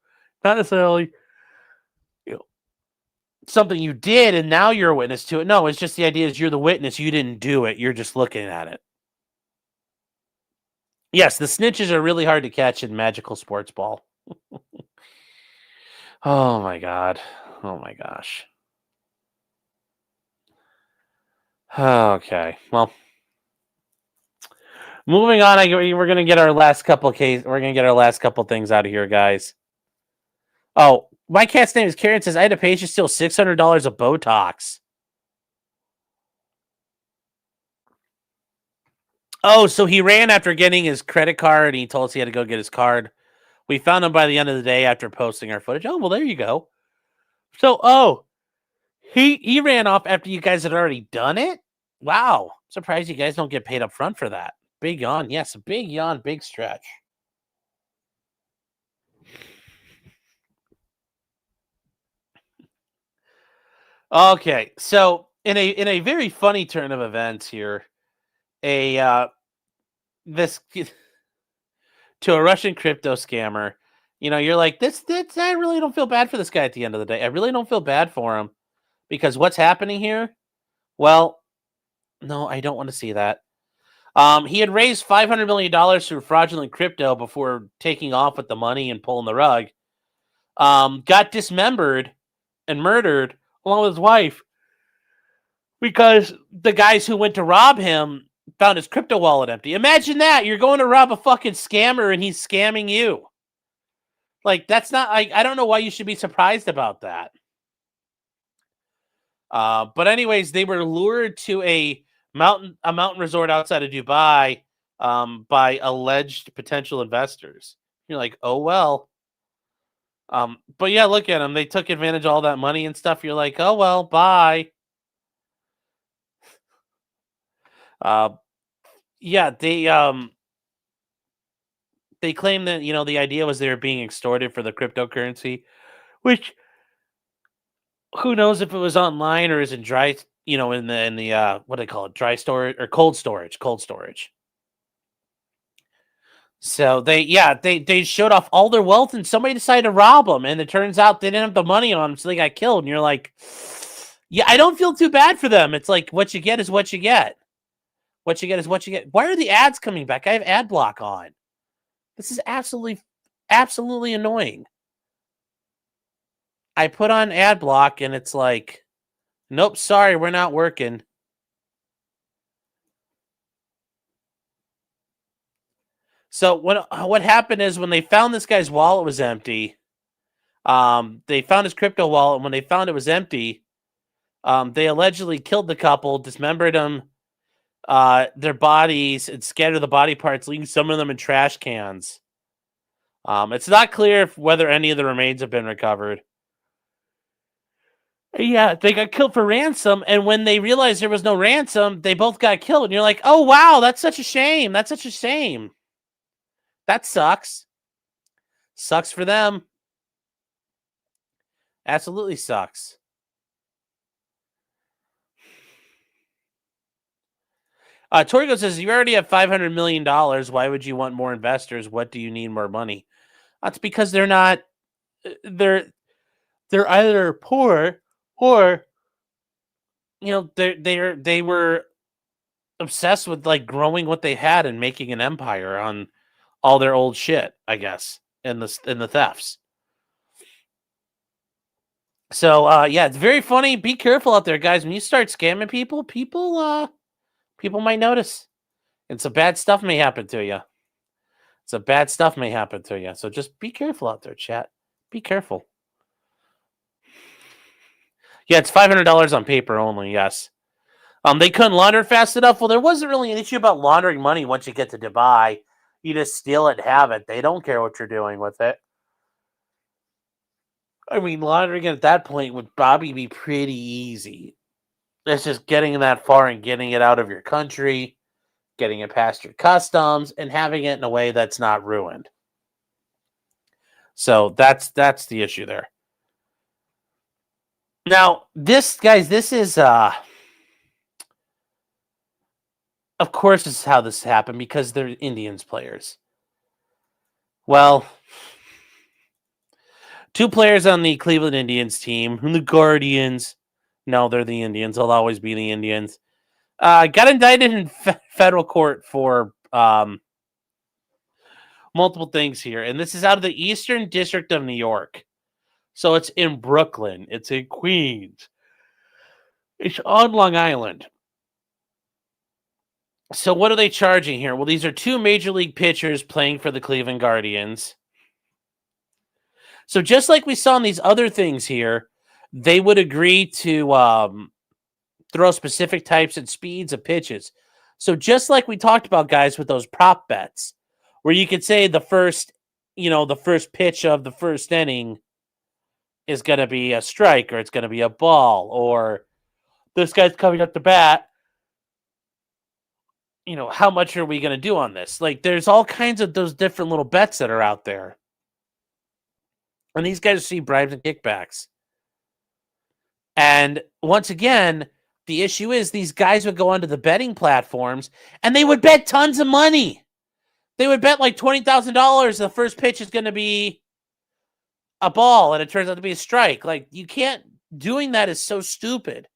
Not necessarily something you did and now you're a witness to it. No, it's just the idea is you're the witness. You didn't do it. You're just looking at it. Yes, the snitches are really hard to catch in magical sports ball. Oh my god. Oh my gosh. Okay. Well, moving on. We're gonna get our last couple case. We're gonna get our last couple things out of here, guys. Oh, my cat's name is Karen. Says I had to pay you steal $600 of Botox. Oh, so he ran after getting his credit card, and he told us he had to go get his card. We found him by the end of the day after posting our footage. Oh, well, there you go. So, he ran off after you guys had already done it? Wow. Surprised you guys don't get paid up front for that. Big yawn. Yes, a big yawn, big stretch. Okay, so in a very funny turn of events here, this to a Russian crypto scammer, you're like, this I really don't feel bad for this guy at the end of the day. I really don't feel bad for him because what's happening here? Well, no, I don't want to see that. He had raised $500 million through fraudulent crypto before taking off with the money and pulling the rug. Got dismembered and murdered along with his wife because the guys who went to rob him found his crypto wallet empty. Imagine that. You're going to rob a fucking scammer and he's scamming you. Like, that's not, I don't know why you should be surprised about that. But anyways, they were lured to a mountain resort outside of Dubai by alleged potential investors. You're like, oh, well. But yeah, look at them. They took advantage of all that money and stuff. You're like, oh, well, bye. Yeah, they claim that, the idea was they were being extorted for the cryptocurrency, which who knows if it was online or is in dry, in the what do they call it? Dry storage or cold storage. So they showed off all their wealth and somebody decided to rob them, and it turns out they didn't have the money on them, so they got killed. And you're like, yeah, I don't feel too bad for them. It's like what you get is what you get. What you get is what you get. Why are the ads coming back? I have ad block on. This is absolutely annoying. I put on ad block and it's like, nope, sorry, we're not working. So what happened is when they found this guy's wallet was empty, they found his crypto wallet, and when they found it was empty, they allegedly killed the couple, dismembered them, their bodies, and scattered the body parts, leaving some of them in trash cans. It's not clear whether any of the remains have been recovered. Yeah, they got killed for ransom, and when they realized there was no ransom, they both got killed. And you're like, oh, wow, that's such a shame. That's such a shame. That sucks. Sucks for them. Absolutely sucks. Torgo says, you already have $500 million. Why would you want more investors? What do you need more money? That's because they're not, they're either poor or, they were obsessed with like growing what they had and making an empire on all their old shit, I guess, and the thefts. So yeah, it's very funny. Be careful out there, guys. When you start scamming people might notice. And some bad stuff may happen to you. So just be careful out there, chat. Be careful. Yeah, it's $500 on paper only, yes. They couldn't launder fast enough. Well, there wasn't really an issue about laundering money once you get to Dubai. You just steal it and have it. They don't care what you're doing with it. I mean, laundering it at that point would probably be pretty easy. It's just getting that far and getting it out of your country, getting it past your customs, and having it in a way that's not ruined. So that's the issue there. Now, this is of course this is how this happened because they're Indians players. Well, 2 players on the Cleveland Indians team, the Guardians. No, they're the Indians. They'll always be the Indians. Got indicted in federal court for multiple things here. And this is out of the Eastern District of New York. So it's in Brooklyn. It's in Queens. It's on Long Island. So what are they charging here? Well, these are two major league pitchers playing for the Cleveland Guardians. So just like we saw in these other things here, they would agree to throw specific types and speeds of pitches. So just like we talked about, guys, with those prop bets, where you could say the first pitch of the first inning is going to be a strike, or it's going to be a ball, or this guy's coming up to bat. How much are we going to do on this? Like, there's all kinds of those different little bets that are out there. And these guys see bribes and kickbacks. And once again, the issue is these guys would go onto the betting platforms and they would bet tons of money. They would bet like $20,000 the first pitch is going to be a ball and it turns out to be a strike. Like, you can't, doing that is so stupid.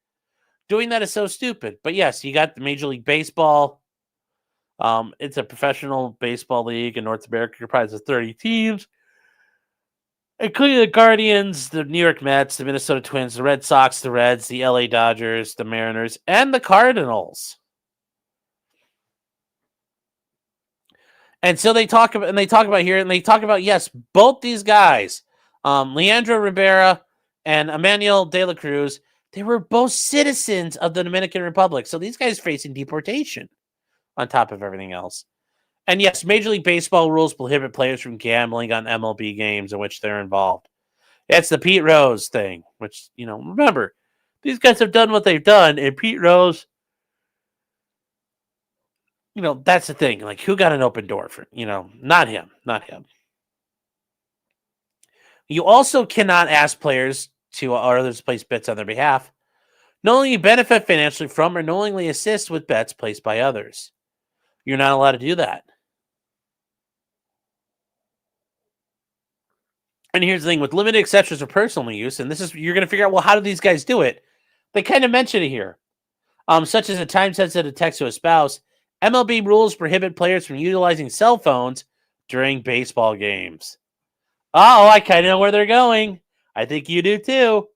But yes, you got the Major League Baseball. It's a professional baseball league in North America, comprised of 30 teams, including the Guardians, the New York Mets, the Minnesota Twins, the Red Sox, the Reds, the LA Dodgers, the Mariners, and the Cardinals. And so they talk about, yes, both these guys, Leandro Rivera and Emmanuel De La Cruz, they were both citizens of the Dominican Republic. So these guys facing deportation on top of everything else. And yes, Major League Baseball rules prohibit players from gambling on MLB games in which they're involved. That's the Pete Rose thing, which, remember, these guys have done what they've done, and Pete Rose, that's the thing. Like, who got an open door for, not him. You also cannot ask players or others to place bets on their behalf, knowingly benefit financially from, or knowingly assist with bets placed by others. You're not allowed to do that. And here's the thing, with limited exceptions for personal use, and you're going to figure out, well, how do these guys do it? They kind of mention it here. Such as a time-sensitive text to a spouse, MLB rules prohibit players from utilizing cell phones during baseball games. Oh, I kind of know where they're going. I think you do too.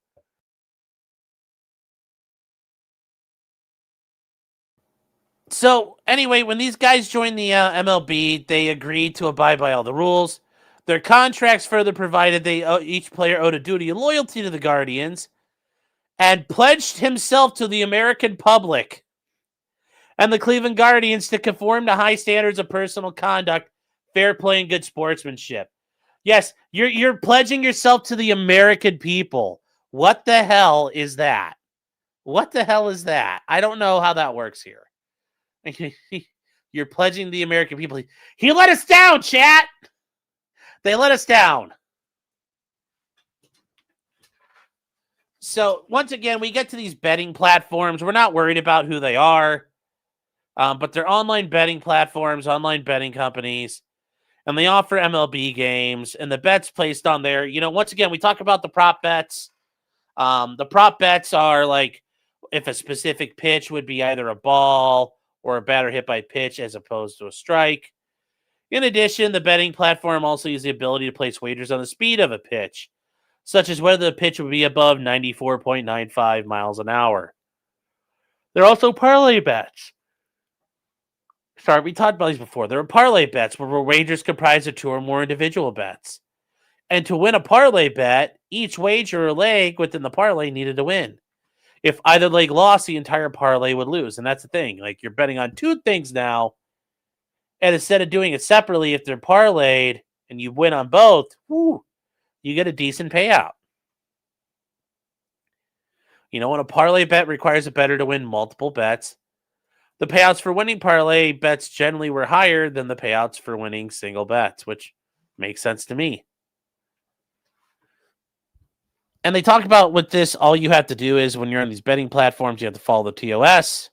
So, anyway, when these guys joined the MLB, they agreed to abide by all the rules. Their contracts further provided each player owed a duty of loyalty to the Guardians and pledged himself to the American public and the Cleveland Guardians to conform to high standards of personal conduct, fair play, and good sportsmanship. Yes, you're pledging yourself to the American people. What the hell is that? I don't know how that works here. You're pledging the American people. He let us down, chat. They let us down. So once again, we get to these betting platforms. We're not worried about who they are, but they're online betting platforms, online betting companies, and they offer MLB games, and the bets placed on there. Once again, we talk about the prop bets. The prop bets are like if a specific pitch would be either a ball or a batter hit by pitch as opposed to a strike. In addition, the betting platform also uses the ability to place wagers on the speed of a pitch, such as whether the pitch would be above 94.95 miles an hour. There are also parlay bets. Sorry, we talked about these before. There are parlay bets where wagers comprise of two or more individual bets. And to win a parlay bet, each wager or leg within the parlay needed to win. If either leg lost, the entire parlay would lose. And that's the thing. Like, you're betting on two things now. And instead of doing it separately, if they're parlayed and you win on both, you get a decent payout. When a parlay bet requires a bettor to win multiple bets, the payouts for winning parlay bets generally were higher than the payouts for winning single bets, which makes sense to me. And they talk about with this, all you have to do is when you're on these betting platforms, you have to follow the TOS.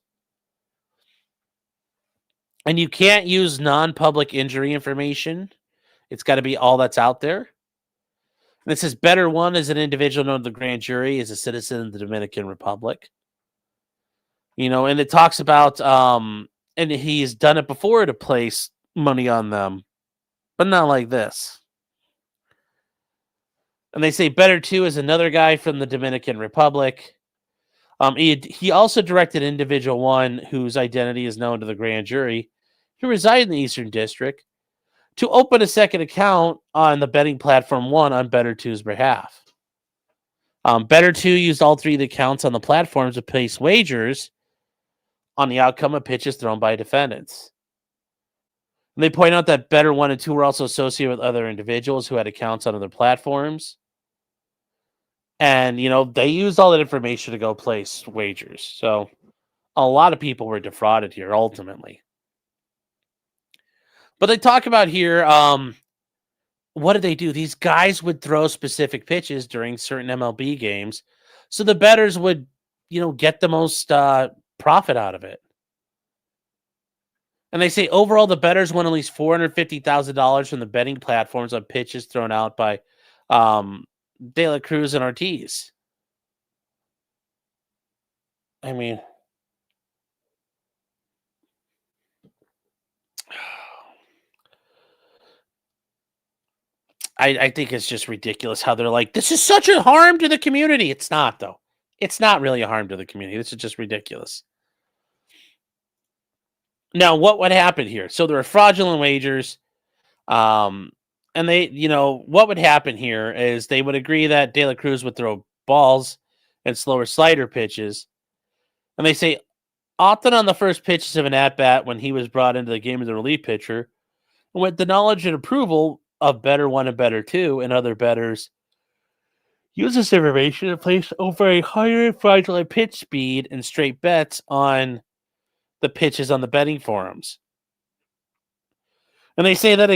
And you can't use non-public injury information. It's got to be all that's out there. And it says, better one is an individual known to the grand jury is a citizen of the Dominican Republic. And it talks about, and he's done it before to place money on them. but not like this. And they say Better 2 is another guy from the Dominican Republic. He also directed Individual 1, whose identity is known to the grand jury, who reside in the Eastern District, to open a second account on the betting platform 1 on Better 2's behalf. Better 2 used all 3 of the accounts on the platforms to place wagers on the outcome of pitches thrown by defendants. And they point out that Better 1 and 2 were also associated with other individuals who had accounts on other platforms. And, they used all that information to go place wagers. So a lot of people were defrauded here, ultimately. But they talk about here, what did they do? These guys would throw specific pitches during certain MLB games. So the bettors would, get the most profit out of it. And they say overall the bettors won at least $450,000 from the betting platforms on pitches thrown out by De La Cruz and Ortiz. I mean, I think it's just ridiculous how they're like, this is such a harm to the community. It's not, though. It's not really a harm to the community. This is just ridiculous. Now, what would happen here? So there are fraudulent wagers. And they, what would happen here is they would agree that De La Cruz would throw balls and slower slider pitches. And they say often on the first pitches of an at-bat when he was brought into the game as a relief pitcher, with the knowledge and approval of Better 1 and Better 2 and other bettors, use this information to place over a higher fraudulent pitch speed and straight bets on the pitches on the betting forums. And they say that,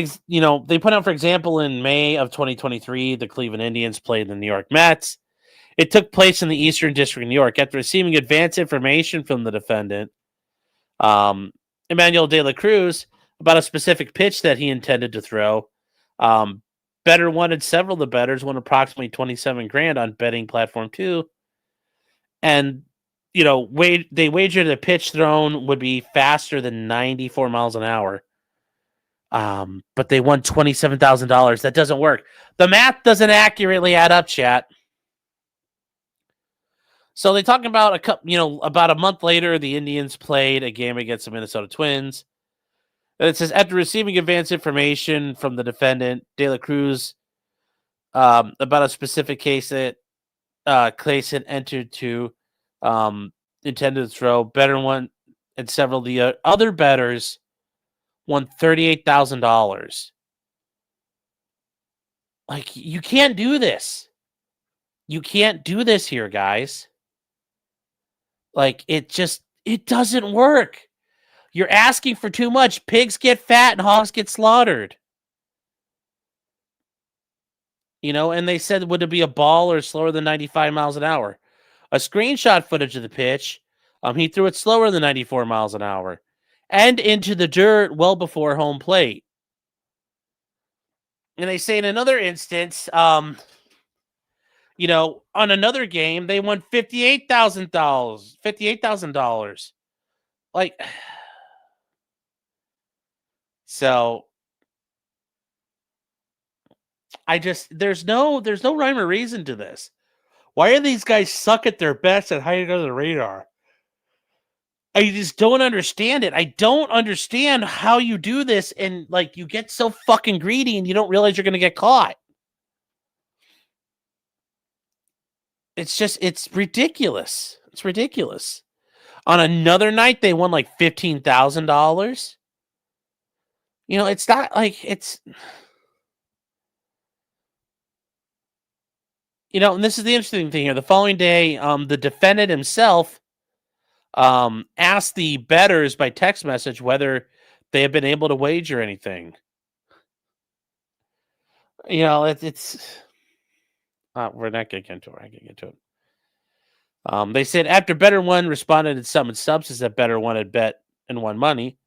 they put out, for example, in May of 2023, the Cleveland Indians played the New York Mets. It took place in the Eastern District of New York. After receiving advance information from the defendant, Emmanuel De La Cruz, about a specific pitch that he intended to throw, Better 1 and several of the bettors won approximately $27,000 on betting platform 2. And, they wagered a pitch thrown would be faster than 94 miles an hour. But they won $27,000. That doesn't work. The math doesn't accurately add up, chat. So they talk about about a month later, the Indians played a game against the Minnesota Twins. And it says after receiving advance information from the defendant, De La Cruz, about a specific case that Clayson entered to, intended to throw, Better 1 and several of the other bettors won $38,000. Like, you can't do this. You can't do this here, guys. Like, it doesn't work. You're asking for too much. Pigs get fat and hogs get slaughtered. And they said, would it be a ball or slower than 95 miles an hour? A screenshot footage of the pitch, he threw it slower than 94 miles an hour and into the dirt well before home plate. And they say in another instance, on another game, they won $58,000. Like, so there's no rhyme or reason to this. Why are these guys suck at their best at hiding under the radar? I just don't understand it. I don't understand how you do this and, you get so fucking greedy and you don't realize you're going to get caught. It's ridiculous. It's ridiculous. On another night, they won $15,000. It's not it's... and this is the interesting thing here. The following day, the defendant himself asked the bettors by text message whether they have been able to wager anything. It's we're not going to get into it. I can get into it. They said after Better 1 responded in sum and substance that Better 1 had bet and won money,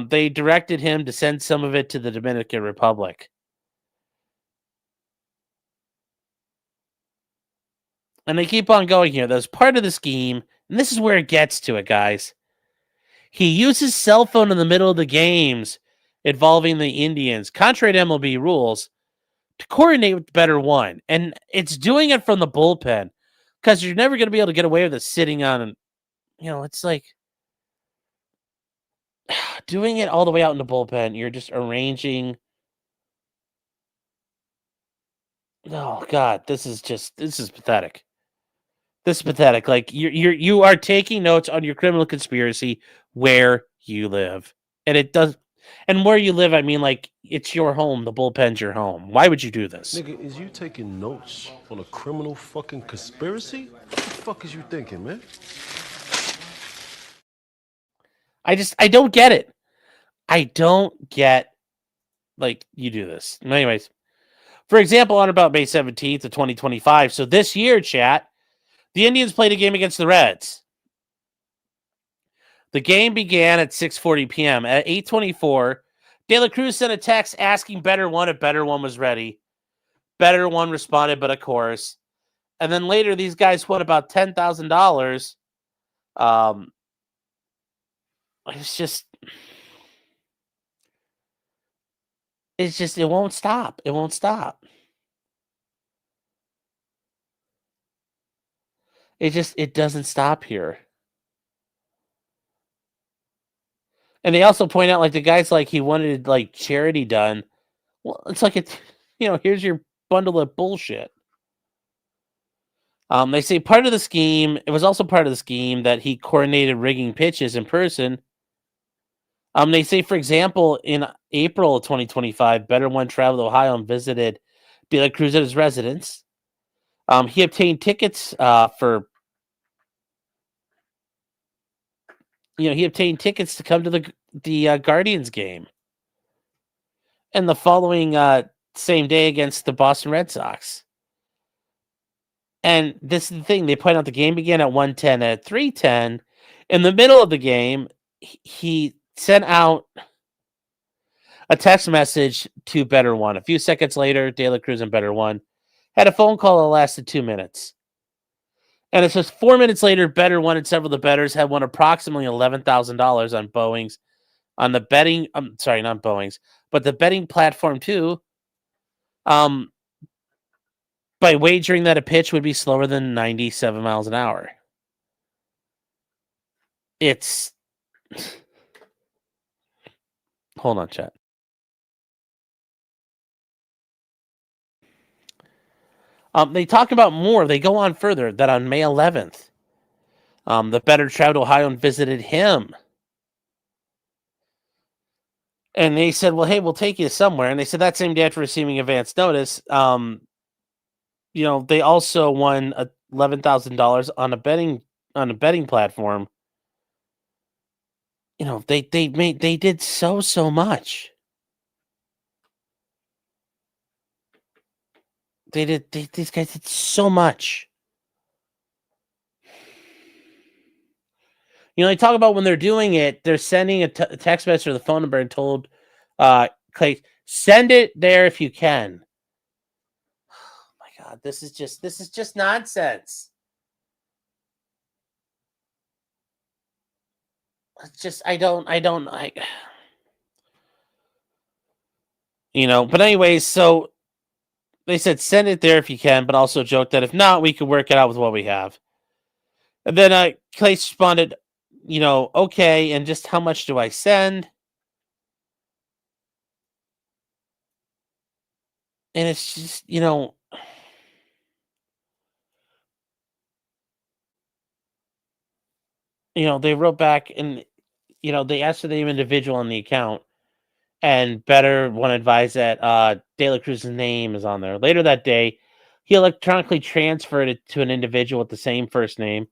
they directed him to send some of it to the Dominican Republic. And they keep on going here. That's part of the scheme. And this is where it gets to it, guys. He uses cell phone in the middle of the games involving the Indians, contrary to MLB rules, to coordinate with Better One. And it's doing it from the bullpen because you're never going to be able to get away with it sitting on, it's like doing it all the way out in the bullpen. You're just arranging. Oh God, this is pathetic. This is pathetic. Like you are taking notes on your criminal conspiracy where you live. And it does. And where you live, I mean, like, it's your home. The bullpen's your home. Why would you do this? Nigga, is you taking notes on a criminal fucking conspiracy? What the fuck is you thinking, man? I don't get it. I don't get, like, you do this. Anyways, for example, on about May 17th of 2025, so this year, chat, the Indians played a game against the Reds. The game began at 6:40 p.m. At 8:24, De La Cruz sent a text asking Better One if Better One was ready. Better One responded, but of course. And then later, these guys won about $10,000. It's just, it won't stop. It won't stop. It doesn't stop here. And they also point out, like, the guy's like, he wanted, like, charity done. Well, it's like, here's your bundle of bullshit. They say part of the scheme, it was also part of the scheme that he coordinated rigging pitches in person. They say, for example, in April of 2025, Better One traveled to Ohio and visited De La Cruz at his residence. He obtained tickets to come to the Guardians game. And the following same day against the Boston Red Sox. And this is the thing. They point out the game began at 1:10. At 3:10, in the middle of the game, he sent out a text message to Better One. A few seconds later, De La Cruz and Better One had a phone call that lasted 2 minutes. And it says 4 minutes later, Better One and several of the bettors had won approximately $11,000 on Boeing's, on the betting, sorry, not Boeing's, but the betting platform too, by wagering that a pitch would be slower than 97 miles an hour. It's, hold on, chat. They talk about more. They go on further that on May 11th, the bettor traveled to Ohio and visited him. And they said, well, hey, we'll take you somewhere. And they said that same day after receiving advance notice, they also won $11,000 on a betting platform. They did so much. These guys did so much. They talk about when they're doing it, they're sending a text message or the phone number and told Clay, send it there if you can. Oh my God, this is just nonsense. It's just, I don't like, but anyways, so they said, send it there if you can, but also joked that if not, we could work it out with what we have. And then Clay responded, okay, and just how much do I send? And it's just, they wrote back and, they asked for the name individual on the account. And Better One advised that De La Cruz's name is on there. Later that day, he electronically transferred it to an individual with the same first name,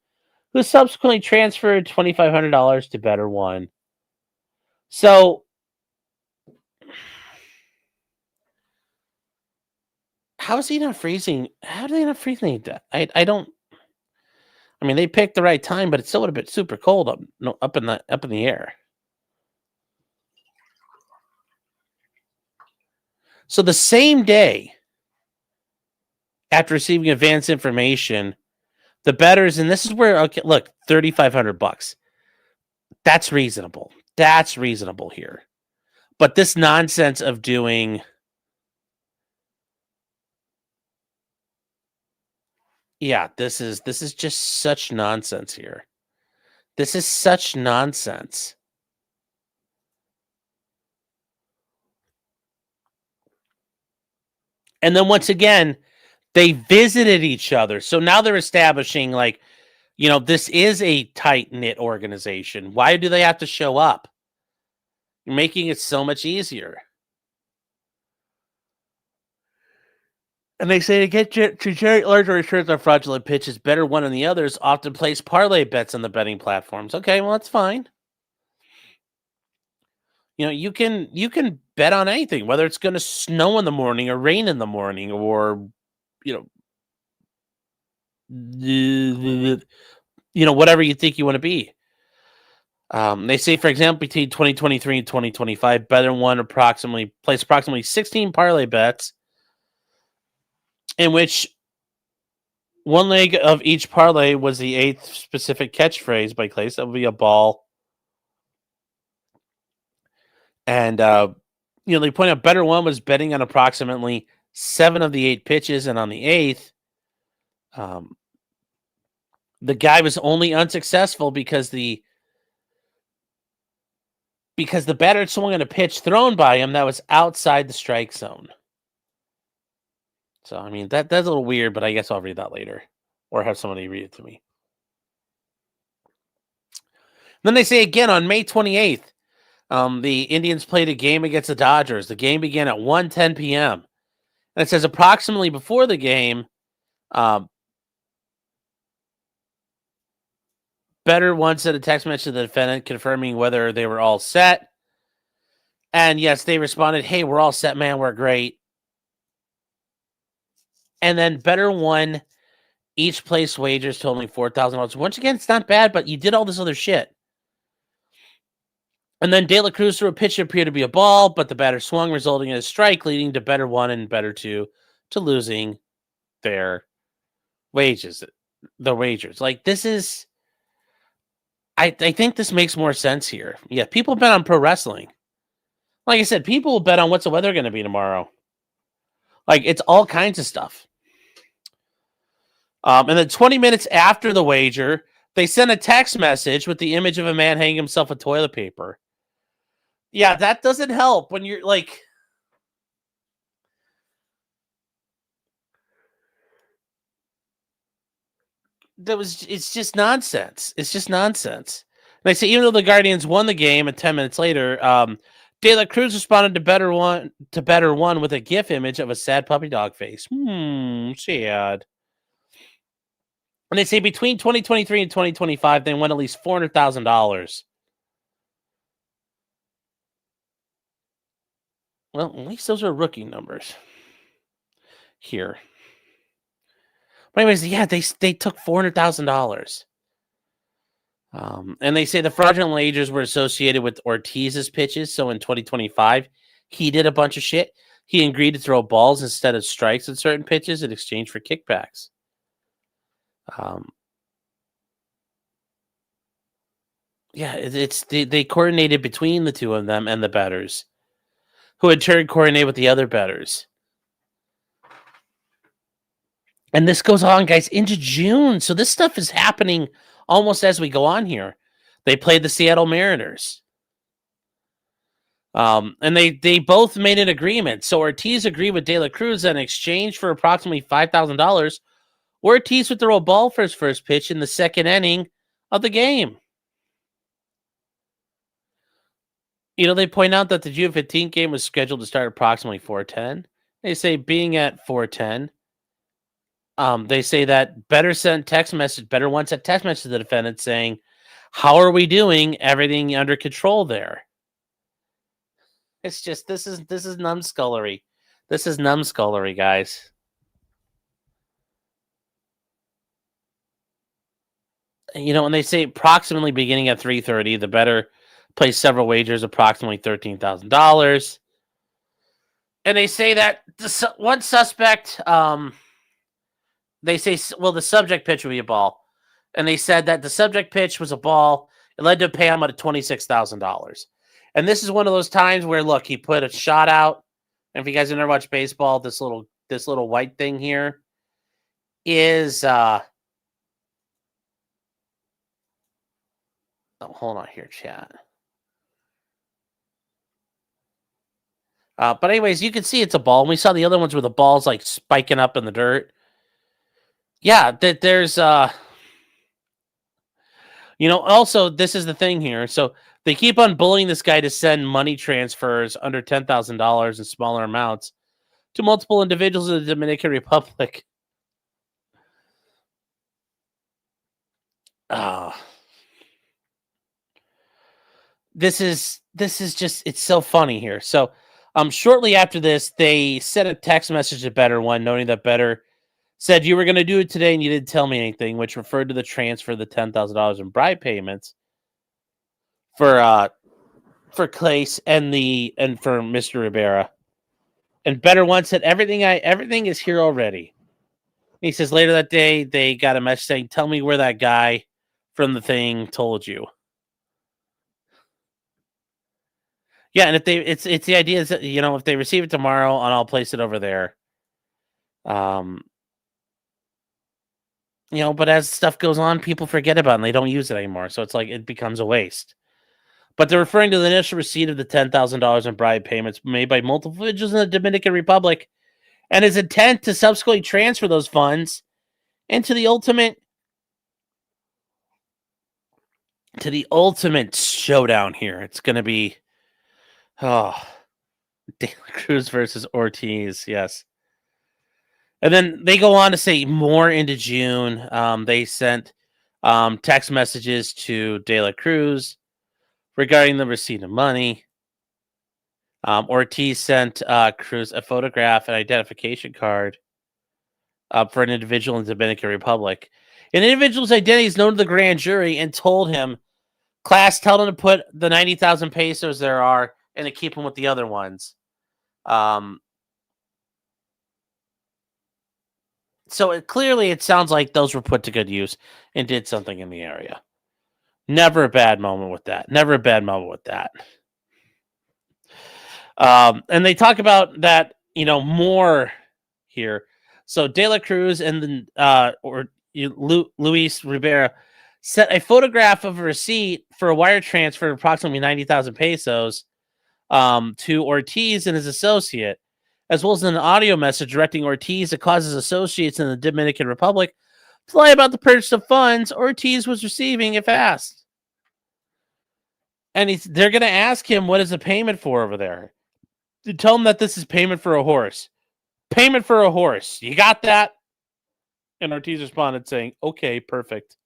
who subsequently transferred $2,500 to Better One. So, how is he not freezing? How do they not freezing that? I don't. I mean, they picked the right time, but it still would have been super cold up in the air. So the same day after receiving advance information, the bettors, and this is where, okay, look, $3,500. That's reasonable. That's reasonable here. But this nonsense of doing, this is just such nonsense here. This is such nonsense. And then once again, they visited each other. So now they're establishing, like, this is a tight-knit organization. Why do they have to show up? You're making it so much easier. And they say to generate larger returns on fraudulent pitches, better one than the others often place parlay bets on the betting platforms. Okay, well, that's fine. You can bet on anything, whether it's going to snow in the morning or rain in the morning, or whatever you think you want to be. They say, for example, between 2023 and 2025, Better One placed approximately 16 parlay bets, in which one leg of each parlay was the 8th specific catchphrase by Clace. That would be a ball. And, they point out Better One was betting on approximately 7 of the 8 pitches, and on the 8th, the guy was only unsuccessful because the batter had swung on a pitch thrown by him that was outside the strike zone. So, I mean, that's a little weird, but I guess I'll read that later, or have somebody read it to me. Then they say again on May 28th, the Indians played a game against the Dodgers. The game began at 1:10 p.m. And it says approximately before the game, Better One sent a text message to the defendant confirming whether they were all set. And yes, they responded, "Hey, we're all set, man. We're great." And then Better One each place wagers totaling $4,000. Once again, it's not bad, but you did all this other shit. And then De La Cruz threw a pitch that appeared to be a ball, but the batter swung, resulting in a strike, leading to Better One and Better Two to losing their wagers. Like, this is... I think this makes more sense here. Yeah, people bet on pro wrestling. Like I said, people will bet on what's the weather going to be tomorrow. Like, it's all kinds of stuff. And then 20 minutes after the wager, they sent a text message with the image of a man hanging himself with toilet paper. Yeah, that doesn't help when you're like... It's just nonsense. It's just nonsense. And they say even though the Guardians won the game, and 10 minutes later, De La Cruz responded to Better One with a GIF image of a sad puppy dog face. Sad. And they say between 2023 and 2025, they won at least $400,000. Well, at least those are rookie numbers here. But anyways, yeah, they took $400,000. And they say the fraudulent wagers were associated with Ortiz's pitches. So in 2025, he did a bunch of shit. He agreed to throw balls instead of strikes at certain pitches in exchange for kickbacks. They coordinated between the two of them and the bettors, who in turn coordinated with the other bettors. And this goes on, guys, into June. So this stuff is happening almost as we go on here. They played the Seattle Mariners. And they both made an agreement. So Ortiz agreed with De La Cruz in exchange for approximately $5,000. Ortiz would throw a ball for his first pitch in the second inning of the game. They point out that the June 15th game was scheduled to start approximately 4:10. They say being at 4:10, they say that Better One sent text message to the defendant saying, "How are we doing? Everything under control there." It's just this is numbskullery. This is numbskullery, guys. And they say approximately beginning at 3:30, the better placed several wagers, approximately $13,000. And they say that one suspect, they say, well, the subject pitch would be a ball. And they said that the subject pitch was a ball. It led to a payout of $26,000. And this is one of those times where, look, he put a shot out. And if you guys have never watched baseball, this little white thing here is oh, hold on here, chat. But anyways, you can see it's a ball. And we saw the other ones where the ball's like spiking up in the dirt. Yeah, there's also this is the thing here. So they keep on bullying this guy to send money transfers under $10,000 in smaller amounts to multiple individuals in the Dominican Republic. This is just, it's so funny here. So shortly after this, they sent a text message to Better One, noting that Better said you were going to do it today and you didn't tell me anything, which referred to the transfer of the $10,000 in bribe payments for Clace and for Mr. Rivera. And Better One said everything is here already. He says later that day they got a message saying, "Tell me where that guy from the thing told you." Yeah, and if it's the idea is that, if they receive it tomorrow, and I'll place it over there. But as stuff goes on, people forget about it and they don't use it anymore. So it's like it becomes a waste. But they're referring to the initial receipt of the $10,000 in bribe payments made by multiple individuals in the Dominican Republic and his intent to subsequently transfer those funds into the ultimate showdown here. It's going to be De La Cruz versus Ortiz. Yes. And then they go on to say more into June. They sent text messages to De La Cruz regarding the receipt of money. Ortiz sent Cruz a photograph and identification card for an individual in the Dominican Republic. An individual's identity is known to the grand jury and told him, "Class, tell them to put the 90,000 pesos there are and to keep them with the other ones." So it sounds like those were put to good use and did something in the area. Never a bad moment with that. And they talk about that, more here. So De La Cruz and then Luis Rivera sent a photograph of a receipt for a wire transfer of approximately 90,000 pesos to Ortiz and his associate, as well as an audio message directing Ortiz to cause his associates in the Dominican Republic to lie about the purchase of funds Ortiz was receiving if asked. And they're going to ask him, what is the payment for over there? To tell him that this is payment for a horse. Payment for a horse. You got that? And Ortiz responded saying, "Okay, perfect."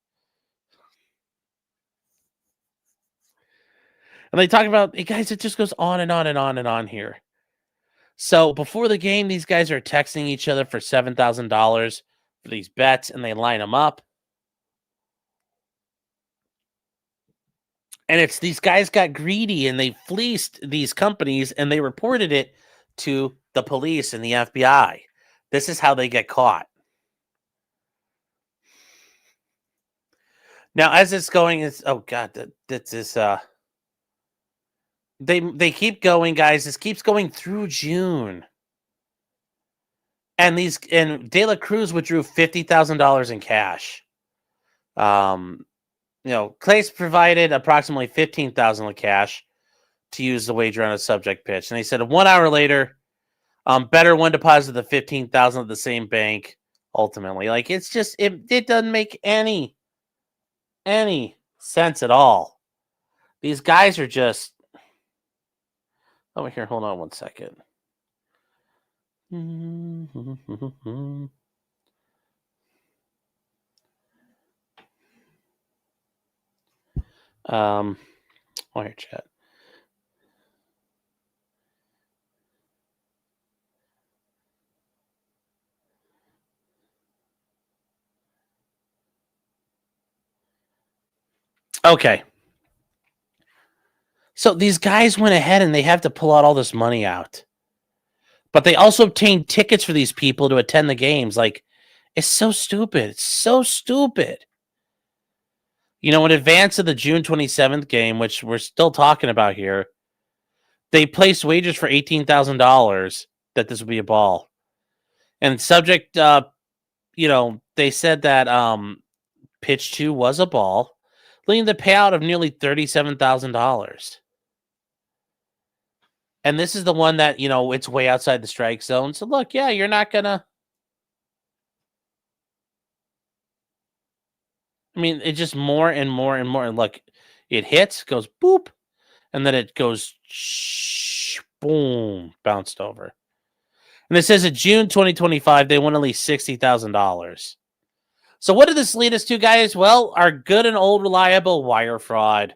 And they talk about, hey guys, it just goes on and on and on and on here. So before the game, these guys are texting each other for $7,000 for these bets, and they line them up. And it's these guys got greedy and they fleeced these companies and they reported it to the police and the FBI. This is how they get caught. Now, as it's going, it's they keep going, guys. This keeps going through June. And De La Cruz withdrew $50,000 in cash. Clace provided approximately $15,000 in cash to use the wager on a subject pitch. And they said 1 hour later, Better One deposited the $15,000 at the same bank. Ultimately, like it's just it doesn't make any sense at all. These guys are just over here. Hold on one second. Wire chat. Okay. So these guys went ahead and they have to pull out all this money out. But they also obtained tickets for these people to attend the games. Like, it's so stupid. It's so stupid. In advance of the June 27th game, which we're still talking about here, They placed wagers for $18,000 that this would be a ball. And subject, they said that pitch 2 was a ball, leading the payout of nearly $37,000. And this is the one that, it's way outside the strike zone. So look, yeah, you're not going to. I mean, it just more and more and more. And look, it hits, goes boop, and then it goes boom, bounced over. And it says in June 2025, they won at least $60,000. So what did this lead us to, guys? Well, our good and old reliable wire fraud.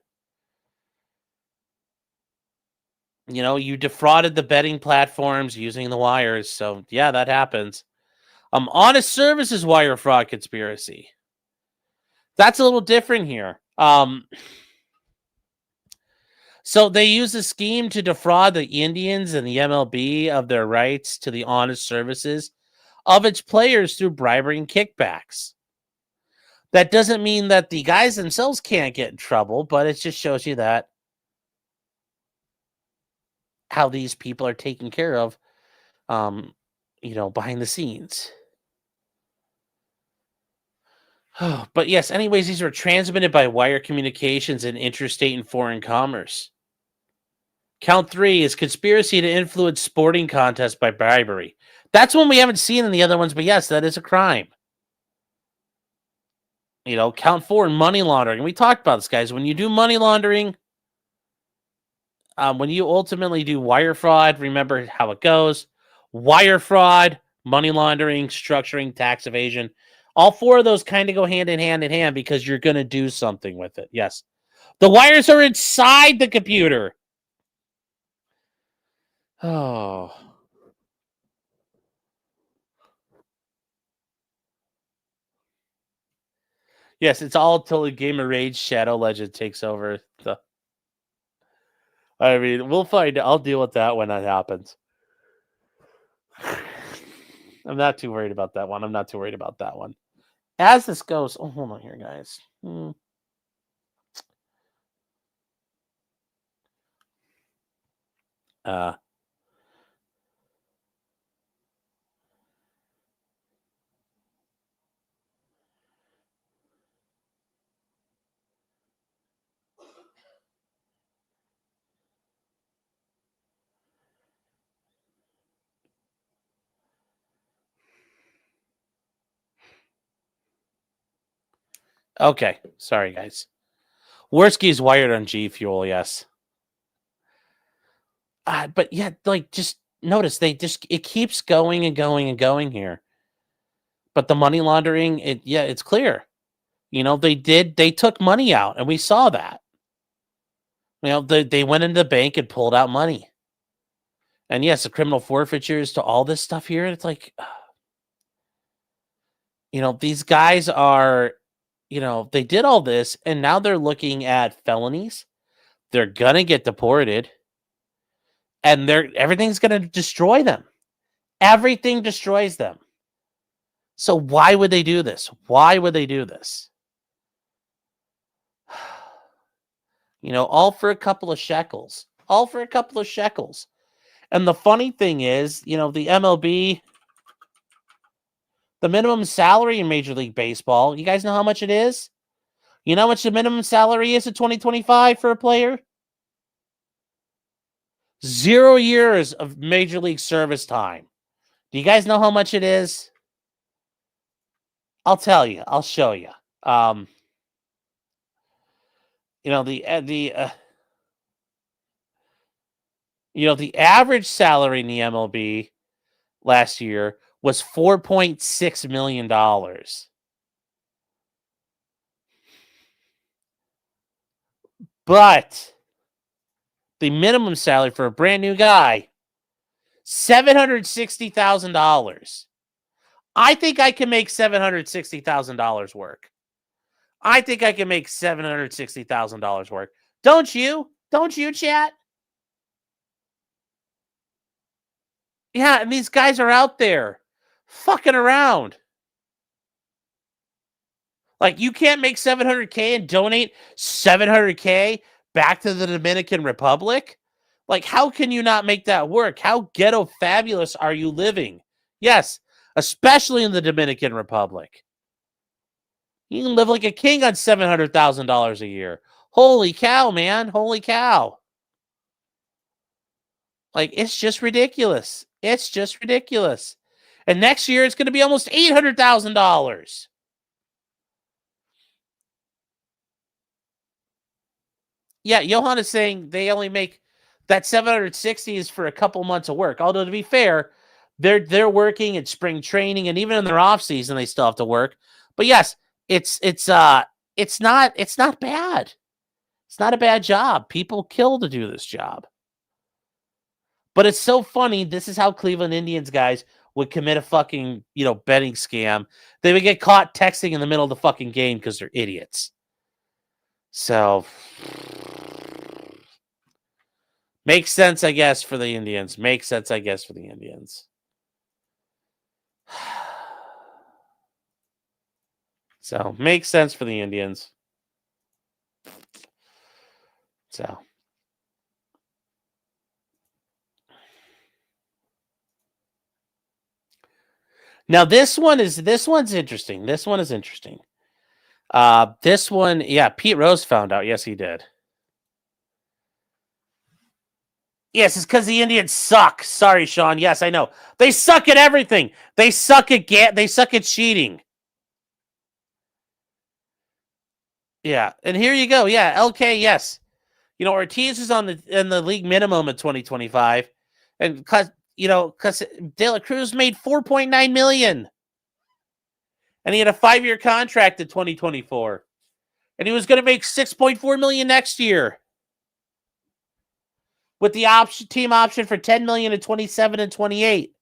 You defrauded the betting platforms using the wires. So, yeah, that happens. Honest services wire fraud conspiracy. That's a little different here. So they use a scheme to defraud the Indians and the MLB of their rights to the honest services of its players through bribery and kickbacks. That doesn't mean that the guys themselves can't get in trouble, but it just shows you that how these people are taken care of, behind the scenes. But yes, anyways, these were transmitted by wire communications and interstate and foreign commerce. Count 3 is conspiracy to influence sporting contests by bribery. That's one we haven't seen in the other ones, but yes, that is a crime. Count 4, money laundering. We talked about this, guys. When you do money laundering, when you ultimately do wire fraud, remember how it goes. Wire fraud, money laundering, structuring, tax evasion. All 4 of those kind of go hand in hand because you're going to do something with it. Yes. The wires are inside the computer. Oh. Yes, it's all until the Game of Rage Shadow Legend takes over. I mean, we'll find. I'll deal with that when that happens. I'm not too worried about that one. As this goes, hold on here, guys. Okay, sorry, guys. Worski's wired on G Fuel, yes. But yeah, just notice it keeps going and going and going here. But the money laundering, it's clear. They took money out, and we saw that. They went into the bank and pulled out money. And yes, the criminal forfeitures to all this stuff here, it's like, these guys are, they did all this, and now they're looking at felonies. They're going to get deported. And everything's going to destroy them. Everything destroys them. So why would they do this? All for a couple of shekels. And the funny thing is, the MLB, the minimum salary in Major League Baseball, you guys know how much it is? You know how much the minimum salary is in 2025 for a player? 0 years of Major League service time. Do you guys know how much it is? I'll tell you. I'll show you. The average salary in the MLB last year was $4.6 million. But the minimum salary for a brand new guy, $760,000. I think I can make $760,000 work. I think I can make $760,000 work. Don't you? Don't you, chat? Yeah, and these guys are out there fucking around. Like, you can't make $700K and donate $700K back to the Dominican Republic? Like, how can you not make that work? How ghetto fabulous are you living? Yes, especially in the Dominican Republic. You can live like a king on $700,000 a year. Holy cow, man. Holy cow. Like, it's just ridiculous. It's just ridiculous. And next year, it's going to be almost $800,000. Yeah, Johan is saying they only make that 760 is for a couple months of work. Although, to be fair, they're working at spring training, and even in their off season, they still have to work. But yes, it's not bad. It's not a bad job. People kill to do this job. But it's so funny. This is how Cleveland Indians guys would commit a fucking, betting scam. They would get caught texting in the middle of the fucking game because they're idiots. So, makes sense, I guess, for the Indians. Makes sense, I guess, for the Indians. So, makes sense for the Indians. So. Now this one's interesting. This one is interesting. This one, yeah, Pete Rose found out. Yes, he did. Yes, it's because the Indians suck. Sorry, Sean. Yes, I know. They suck at everything. They suck at cheating. Yeah, and here you go. Yeah, LK, yes. Ortiz is in the league minimum at 2025. And because De La Cruz made $4.9 million. And he had a 5-year contract in 2024. And he was going to make $6.4 million next year. With the team option for $10 million in 27 and 28.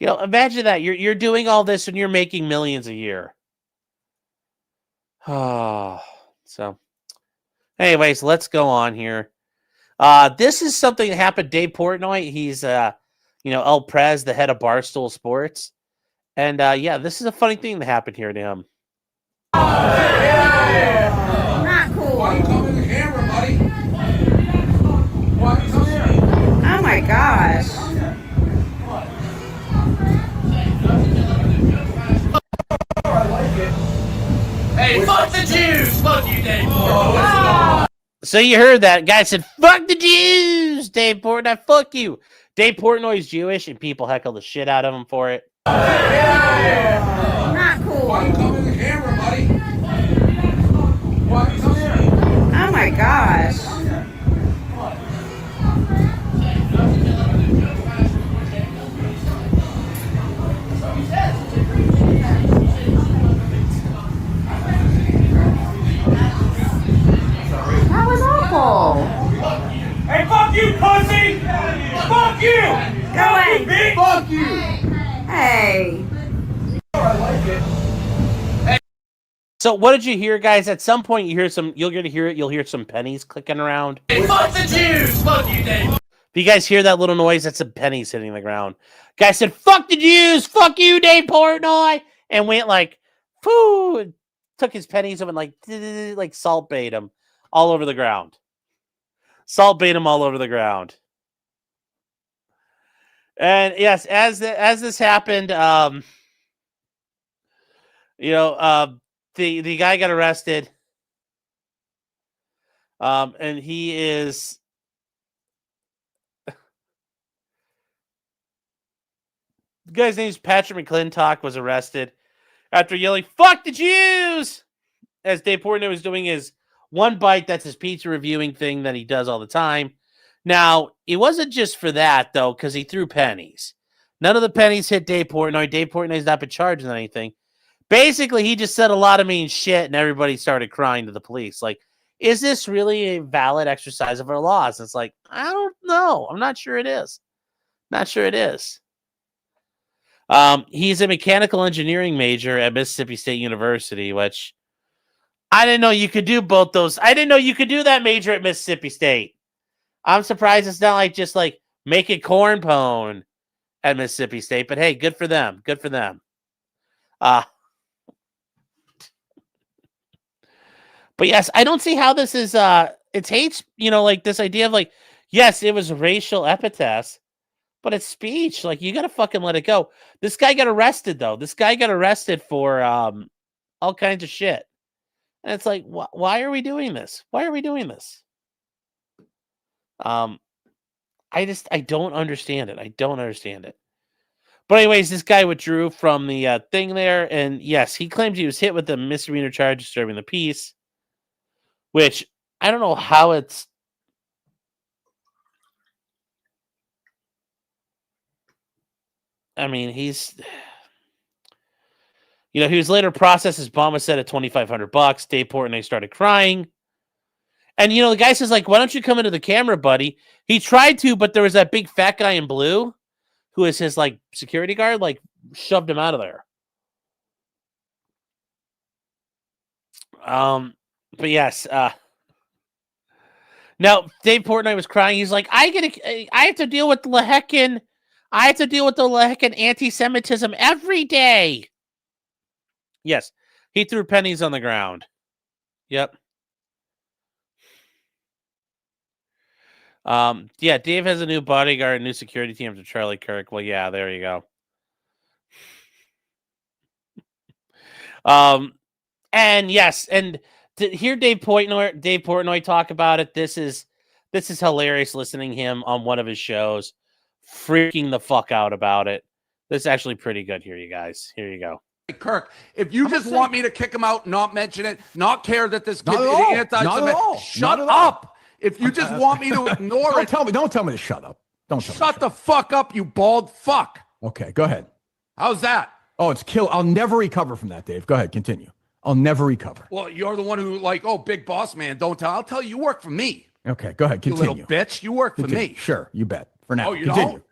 Imagine that. You're doing all this and you're making millions a year. Oh, so anyways, let's go on here. This is something that happened. Dave Portnoy, he's El Prez, the head of Barstool Sports. And this is a funny thing that happened here to him. Not cool. Why you come in the camera, buddy? Why you come here? Oh my gosh. Hey, fuck the Jews! Fuck you, Dave Portnoy. So you heard that. Guy said, fuck the Jews! Dave Portnoy, fuck you. Dave Portnoy is Jewish, and people heckle the shit out of him for it. Not cool. Why you come in the camera, buddy? Why you come here? Oh my gosh. That was awful. Hey, fuck you, pussy! Fuck you! Go away. Bitch! Fuck you! Hey. So what did you hear, guys? At some point you'll hear some pennies clicking around. Hey, fuck the Jews! Fuck you, Dave! If you guys hear that little noise, that's some pennies hitting the ground. Guy said, fuck the Jews! Fuck you, Dave Portnoy! And went like, pooh, and took his pennies and like salt bait him all over the ground. Salt bait him all over the ground. And yes, as this happened, the guy got arrested. And he is the guy's name is Patrick McClintock, was arrested after yelling, fuck the Jews! As Dave Portnoy was doing his one bite, that's his pizza reviewing thing that he does all the time. Now, it wasn't just for that, though, because he threw pennies. None of the pennies hit Dave Portnoy. Dave Portnoy's not been charged with anything. Basically, he just said a lot of mean shit, and everybody started crying to the police. Like, is this really a valid exercise of our laws? And it's like, I don't know. I'm not sure it is. Not sure it is. He's a mechanical engineering major at Mississippi State University, which I didn't know you could do both those. I didn't know you could do that major at Mississippi State. I'm surprised it's not like just like making corn pone at Mississippi State, but hey, good for them. Good for them. But yes, I don't see how this is it's hate, like this idea of like, yes, it was racial epithets, but it's speech. Like you gotta fucking let it go. This guy got arrested though. This guy got arrested for all kinds of shit. And it's like, why are we doing this? Why are we doing this? I don't understand it. I don't understand it. But anyways, this guy withdrew from the thing there, and yes, he claims he was hit with a misdemeanor charge disturbing the peace, which I don't know how it's. I mean, he's. He was later processed as bond was set at $2,500. Dave Portnoy started crying. And, the guy says, like, why don't you come into the camera, buddy? He tried to, but there was that big fat guy in blue who is his, like, security guard, like, shoved him out of there. But yes, now, Dave Portnoy was crying. He's like, I have to deal with the heckin' anti-Semitism every day. Yes, he threw pennies on the ground. Yep. Yeah, Dave has a new bodyguard, a new security team to Charlie Kirk. Well, yeah, there you go. And yes, and to hear Dave Portnoy talk about it, this is hilarious listening to him on one of his shows, freaking the fuck out about it. This is actually pretty good here, you guys. Here you go. Kirk, if you just want me to kick him out, not mention it, not care that this kid Not at is all. anti-Semitic, Not at all. shut Not at all. up. If you just want me to ignore it, Don't tell me to shut up. Don't tell me. shut the fuck up, you bald fuck. Okay, go ahead. How's that? Oh, it's kill. I'll never recover from that, Dave. Go ahead, continue. I'll never recover. Well, you're the one who big boss man, don't tell. I'll tell you, you work for me. Okay, go ahead, You continue. little bitch, you work for Continue. me. Sure, you bet. For now, Oh, you continue. don't?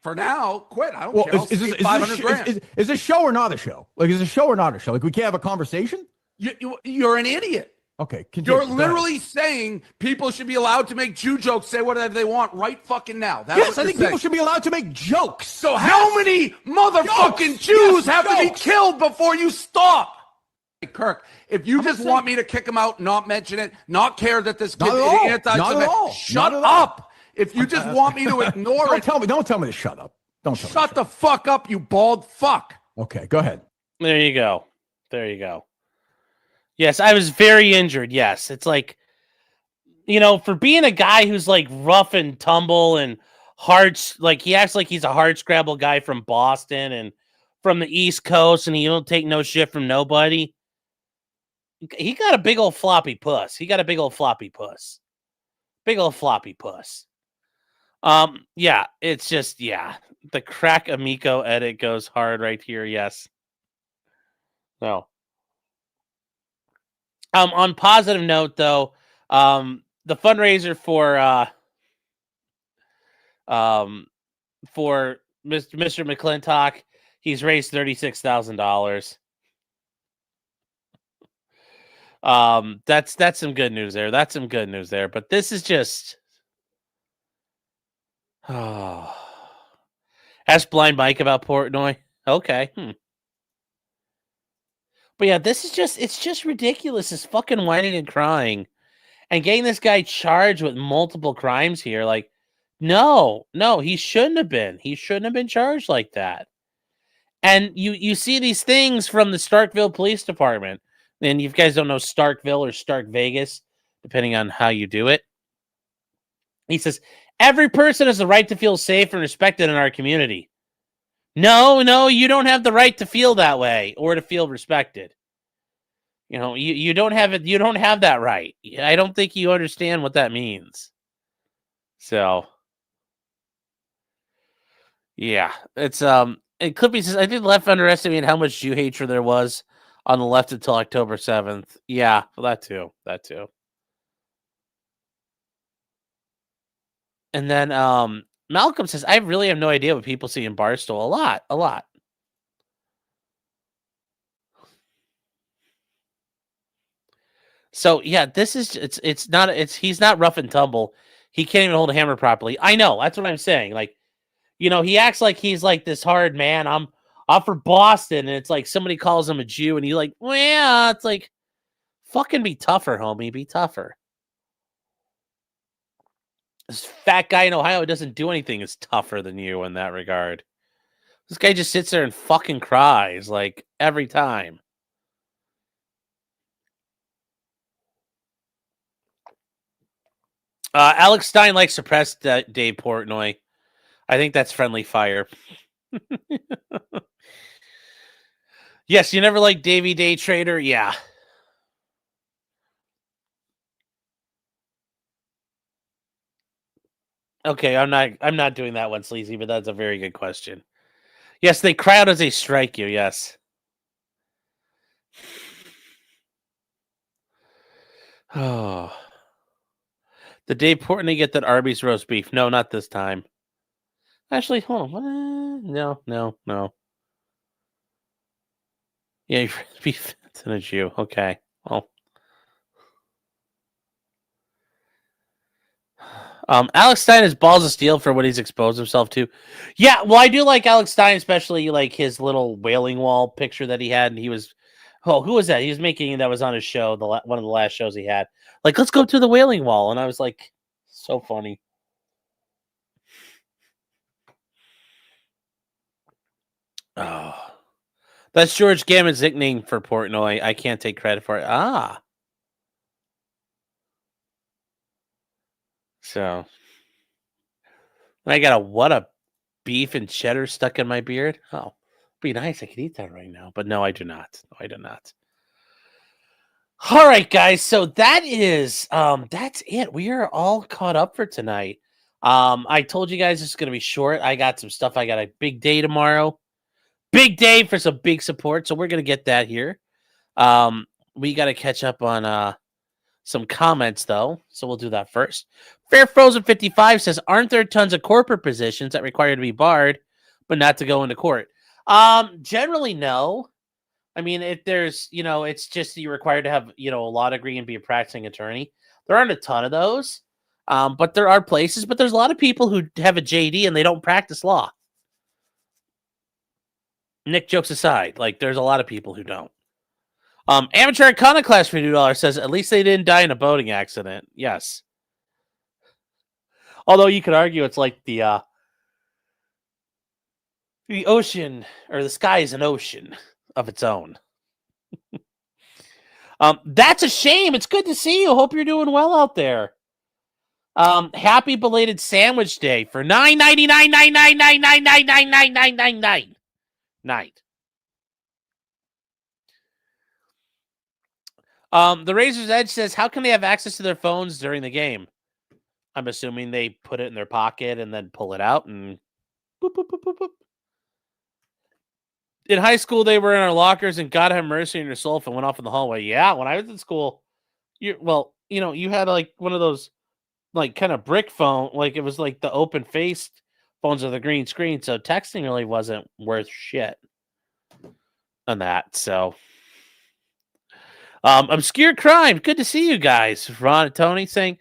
For now, quit. I don't Well, care. I'll is see this 500 grand. is this show or not a show? Like, is it a show or not a show? Like, we can't have a conversation? You're an idiot. Okay, continue. You're Go ahead. literally saying people should be allowed to make Jew jokes, say whatever they want right fucking now. That's Yes, what I think you're people saying. should be allowed to make jokes. So how many motherfucking Jokes! Jews Yes, have to be jokes! killed before you stop? Hey, Kirk, if you just want me to kick him out, not mention it, not care that this kid Not at is all. anti-Semitic, Not at all. shut Not at all. up. If you just want me to ignore it, Don't tell me to shut up. Don't tell me. shut the fuck up, you bald fuck. Okay, go ahead. There you go. There you go. Yes, I was very injured. Yes, it's like, for being a guy who's like rough and tumble and hard, like he acts like he's a hard scrabble guy from Boston and from the East Coast, and he don't take no shit from nobody. He got a big old floppy puss. Big old floppy puss. Yeah, it's just, the crack Amico edit goes hard right here. Yes. No. On positive note, though, the fundraiser for Mr. McClintock, he's raised $36,000. That's some good news there. But this is just, ask Blind Mike about Portnoy. Okay. But yeah, it's just ridiculous. This fucking whining and crying and getting this guy charged with multiple crimes here. Like, no, he shouldn't have been. He shouldn't have been charged like that. And you see these things from the Starkville Police Department. And you guys don't know Starkville or Stark Vegas, depending on how you do it. He says, every person has the right to feel safe and respected in our community. No, you don't have the right to feel that way or to feel respected. You don't have it. You don't have that right. I don't think you understand what that means. So, yeah, it's and Clippy says, I think the left underestimated how much Jew hatred there was on the left until October 7th. Yeah, well, that too. And then Malcolm says, I really have no idea what people see in Barstool. A lot. So yeah, this is he's not rough and tumble. He can't even hold a hammer properly. I know, that's what I'm saying. Like, he acts like he's like this hard man. I'm for Boston, and it's like somebody calls him a Jew, and he's like, well, yeah, it's like, Fucking be tougher, homie. Be tougher. This fat guy in Ohio who doesn't do anything is tougher than you in that regard. This guy just sits there and fucking cries, like, every time. Alex Stein likes suppressed Dave Portnoy. I think that's friendly fire. Yes, you never liked Davey Day Trader? Yeah. Okay, I'm not doing that one, Sleazy, but that's a very good question. Yes, they cry out as they strike you, yes. Oh. Did Dave Portnoy get that Arby's roast beef? No, not this time. Actually, hold on. No. Yeah, you beef than a Jew. Okay. Well. Alex Stein has balls of steel for what he's exposed himself to. Yeah, well, I do like Alex Stein, especially like his little wailing wall picture that he had, and he was, oh, who was that? He was making that was on his show, one of the last shows he had. Like, let's go to the wailing wall, and I was like, so funny. Oh, that's George Gammon's nickname for Portnoy. I can't take credit for it. Ah, so I got what a beef and cheddar stuck in my beard. Oh, be nice. I could eat that right now, but no, I do not. No, I do not. All right, guys. So that is that's it. We are all caught up for tonight. I told you guys this is gonna be short. I got some stuff. I got a big day tomorrow. Big day for some big support. So we're gonna get that here. We gotta catch up on some comments though. So we'll do that first. Fair Frozen 55 says, aren't there tons of corporate positions that require to be barred, but not to go into court? Generally, no. I mean, if there's, it's just you're required to have, a law degree and be a practicing attorney. There aren't a ton of those, but there are places. But there's a lot of people who have a JD and they don't practice law. Nick, jokes aside, like there's a lot of people who don't. Amateur Iconoclast for $2 says, at least they didn't die in a boating accident. Yes. Although you could argue it's like the ocean, or the sky is an ocean of its own. That's a shame. It's good to see you. Hope you're doing well out there. Happy belated sandwich day for $9.99. The Razor's Edge says, how can they have access to their phones during the game? I'm assuming they put it in their pocket and then pull it out and boop, boop, boop, boop, boop. In high school, they were in our lockers and God have mercy on your soul if it went off in the hallway. Yeah, when I was in school, you had like one of those like kind of brick phone, like it was like the open faced phones with a green screen. So texting really wasn't worth shit on that. So obscure crime. Good to see you guys. Ron and Tony saying,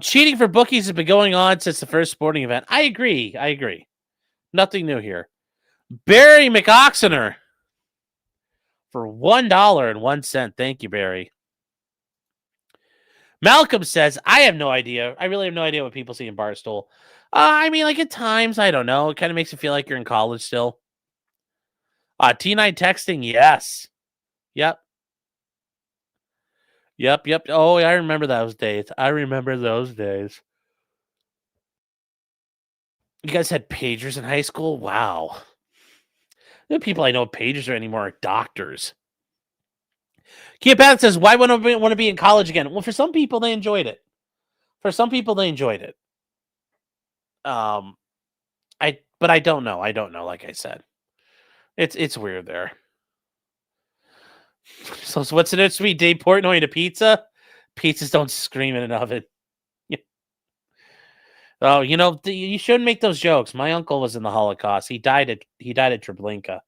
cheating for bookies has been going on since the first sporting event. I agree. Nothing new here. Barry McOxener for $1.01. Thank you, Barry. Malcolm says, I have no idea. I really have no idea what people see in Barstool. I mean, like at times, I don't know. It kind of makes you feel like you're in college still. T9 texting, yes. Yep. Oh, I remember those days. You guys had pagers in high school? Wow. The people I know with pagers are anymore are doctors. Kia Pat says, why would I want to be in college again? Well, for some people, they enjoyed it. But I don't know. Like I said, it's weird there. So what's it to be? Dave Portnoy and a pizza? Pizzas don't scream in an oven. Oh, you shouldn't make those jokes. My uncle was in the Holocaust. He died at Treblinka.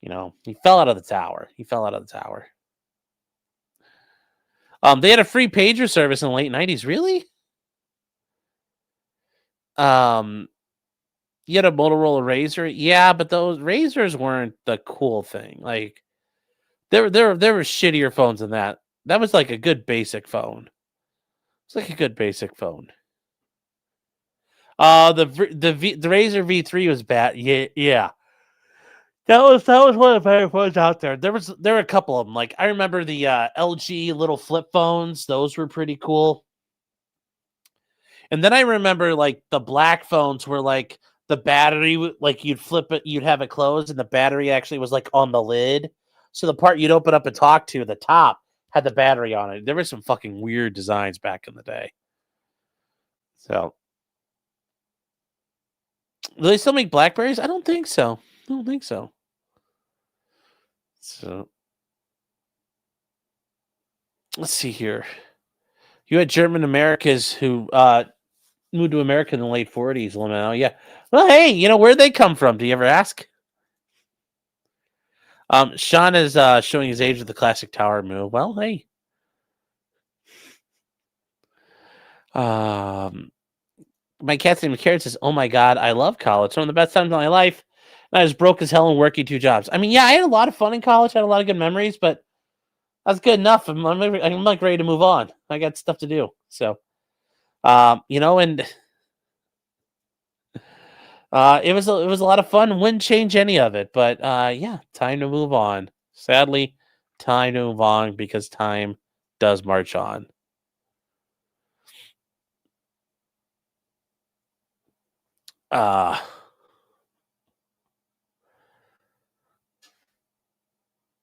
He fell out of the tower. They had a free pager service in the late 90s. Really? You had a Motorola Razor? Yeah, but those Razors weren't the cool thing. Like there were shittier phones than that. That was like a good basic phone. It's like a good basic phone. The Razor V3 was bad. Yeah. That was one of the better phones out there. There were a couple of them. Like I remember the LG little flip phones. Those were pretty cool. And then I remember like the black phones were like the battery, like you'd flip it, you'd have it closed, and the battery actually was like on the lid. So the part you'd open up and talk to, the top had the battery on it. There were some fucking weird designs back in the day. So, do they still make Blackberries? I don't think so. So, let's see here. You had German Americans who moved to America in the late 40s. Oh, yeah. Well, hey, you know, where'd they come from? Do you ever ask? Sean is showing his age with the classic tower move. Well, hey. My cat's name Carrot says, "Oh my God, I love college. It's one of the best times of my life. And I was broke as hell and working 2 jobs." I mean, yeah, I had a lot of fun in college. I had a lot of good memories, but that's good enough. I'm like ready to move on. I got stuff to do. So, you know, and it was a lot of fun. Wouldn't change any of it, but yeah, time to move on. Sadly, time to move on because time does march on.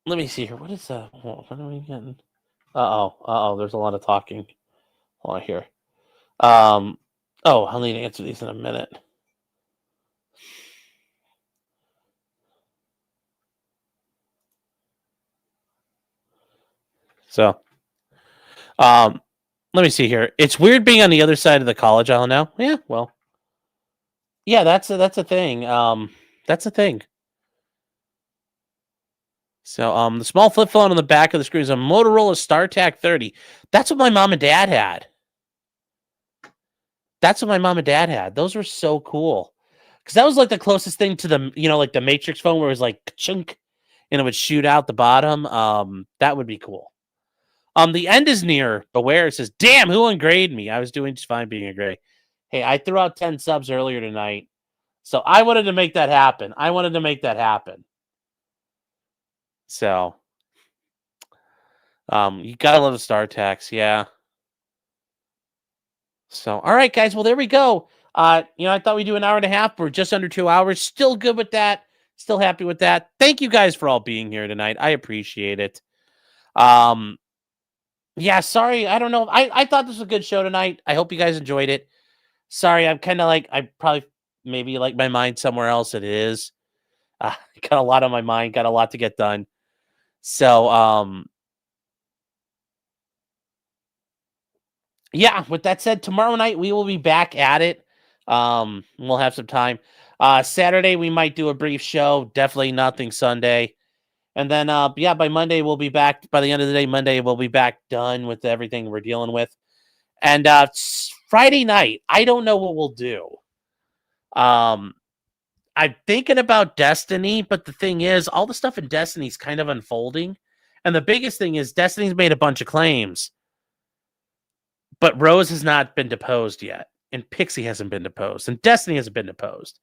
Let me see here. What is that? What are we getting? There's a lot of talking. Hold on here. I'll need to answer these in a minute. So, let me see here. It's weird being on the other side of the college aisle now. Yeah, well, yeah, that's a thing. That's a thing. So, the small flip phone on the back of the screen is a Motorola StarTAC 30. That's what my mom and dad had. Those were so cool. Because that was like the closest thing to the, you know, like the Matrix phone where it was like chunk and it would shoot out the bottom. That would be cool. The end is near. Beware. It says, "Damn, who ungraded me? I was doing just fine being a gray." Hey, I threw out 10 subs earlier tonight. So I wanted to make that happen. So, you gotta love the StarTACs, yeah. So, all right, guys. Well, there we go. You know, I thought we'd do an hour and a half. We're just under 2 hours. Still good with that. Still happy with that. Thank you guys for all being here tonight. I appreciate it. Yeah, sorry. I don't know. I thought this was a good show tonight. I hope you guys enjoyed it. Sorry, I'm kind of like, I probably maybe like my mind somewhere else. It is. Got a lot on my mind. Got a lot to get done. So, yeah, with that said, tomorrow night we will be back at it. We'll have some time. Saturday we might do a brief show. Definitely nothing Sunday. And then, yeah, by Monday we'll be back. By the end of the day, Monday we'll be back done with everything we're dealing with. And Friday night, I don't know what we'll do. I'm thinking about Destiny, but the thing is, all the stuff in Destiny is kind of unfolding. And the biggest thing is Destiny's made a bunch of claims. But Rose has not been deposed yet. And Pixie hasn't been deposed. And Destiny hasn't been deposed.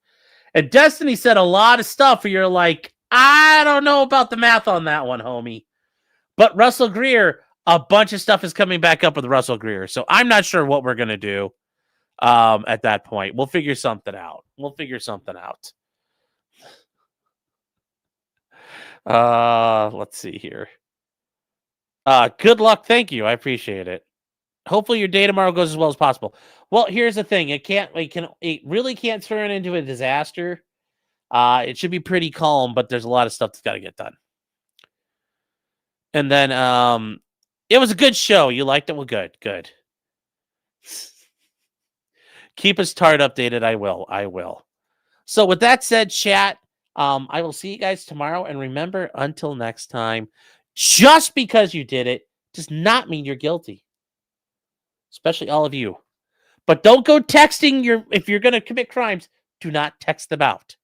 And Destiny said a lot of stuff where you're like, I don't know about the math on that one, homie. But Russell Greer, a bunch of stuff is coming back up with Russell Greer. So I'm not sure what we're going to do at that point. We'll figure something out. Let's see here. Good luck. Thank you. I appreciate it. Hopefully your day tomorrow goes as well as possible. Well, here's the thing. It really can't turn into a disaster. It should be pretty calm, but there's a lot of stuff that's got to get done. And then it was a good show. You liked it? Well, good. Keep us tart updated. I will. So with that said, chat, I will see you guys tomorrow. And remember, until next time, just because you did it does not mean you're guilty. Especially all of you. But don't go texting if you're going to commit crimes, do not text them out.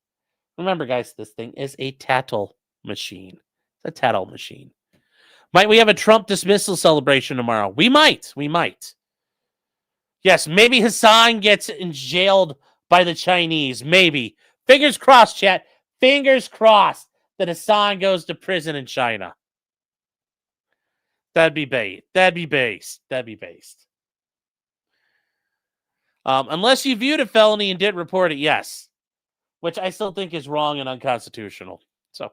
Remember, guys, this thing is a tattle machine. It's a tattle machine. Might we have a Trump dismissal celebration tomorrow? We might. We might. Yes, maybe Hassan gets jailed by the Chinese. Maybe. Fingers crossed, chat. Fingers crossed that Hassan goes to prison in China. That'd be bait. That'd be based. That'd be based. Unless you viewed a felony and didn't report it, yes. Which I still think is wrong and unconstitutional. So,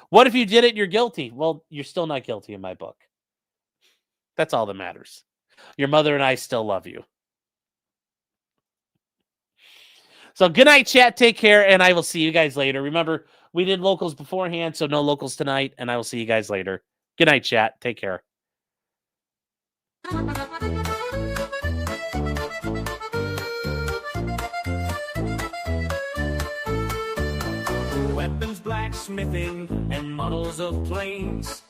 what if you did it and you're guilty? Well, you're still not guilty in my book. That's all that matters. Your mother and I still love you. So, good night, chat. Take care, and I will see you guys later. Remember, we did locals beforehand, so no locals tonight, and I will see you guys later. Good night, chat. Take care. Weapons, blacksmithing, and models of planes,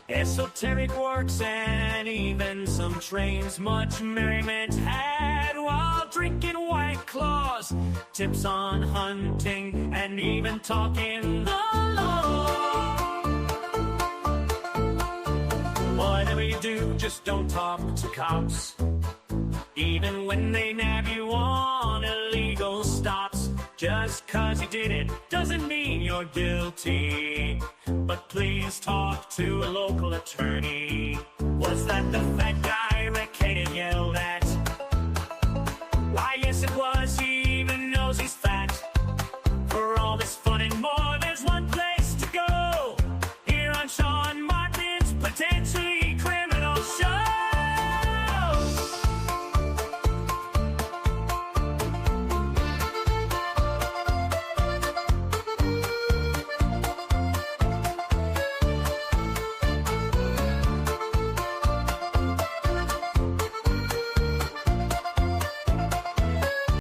esoteric works, and even some trains. Much merriment had while drinking White Claws, tips on hunting, and even talking the law. Whatever you do, just don't talk to cops, even when they nab you on illegal stops. Just 'cause you did it doesn't mean you're guilty, but please talk to a local attorney. Was that the fat guy Rick hated yelled at? Why, yes it was. He even knows he's fat.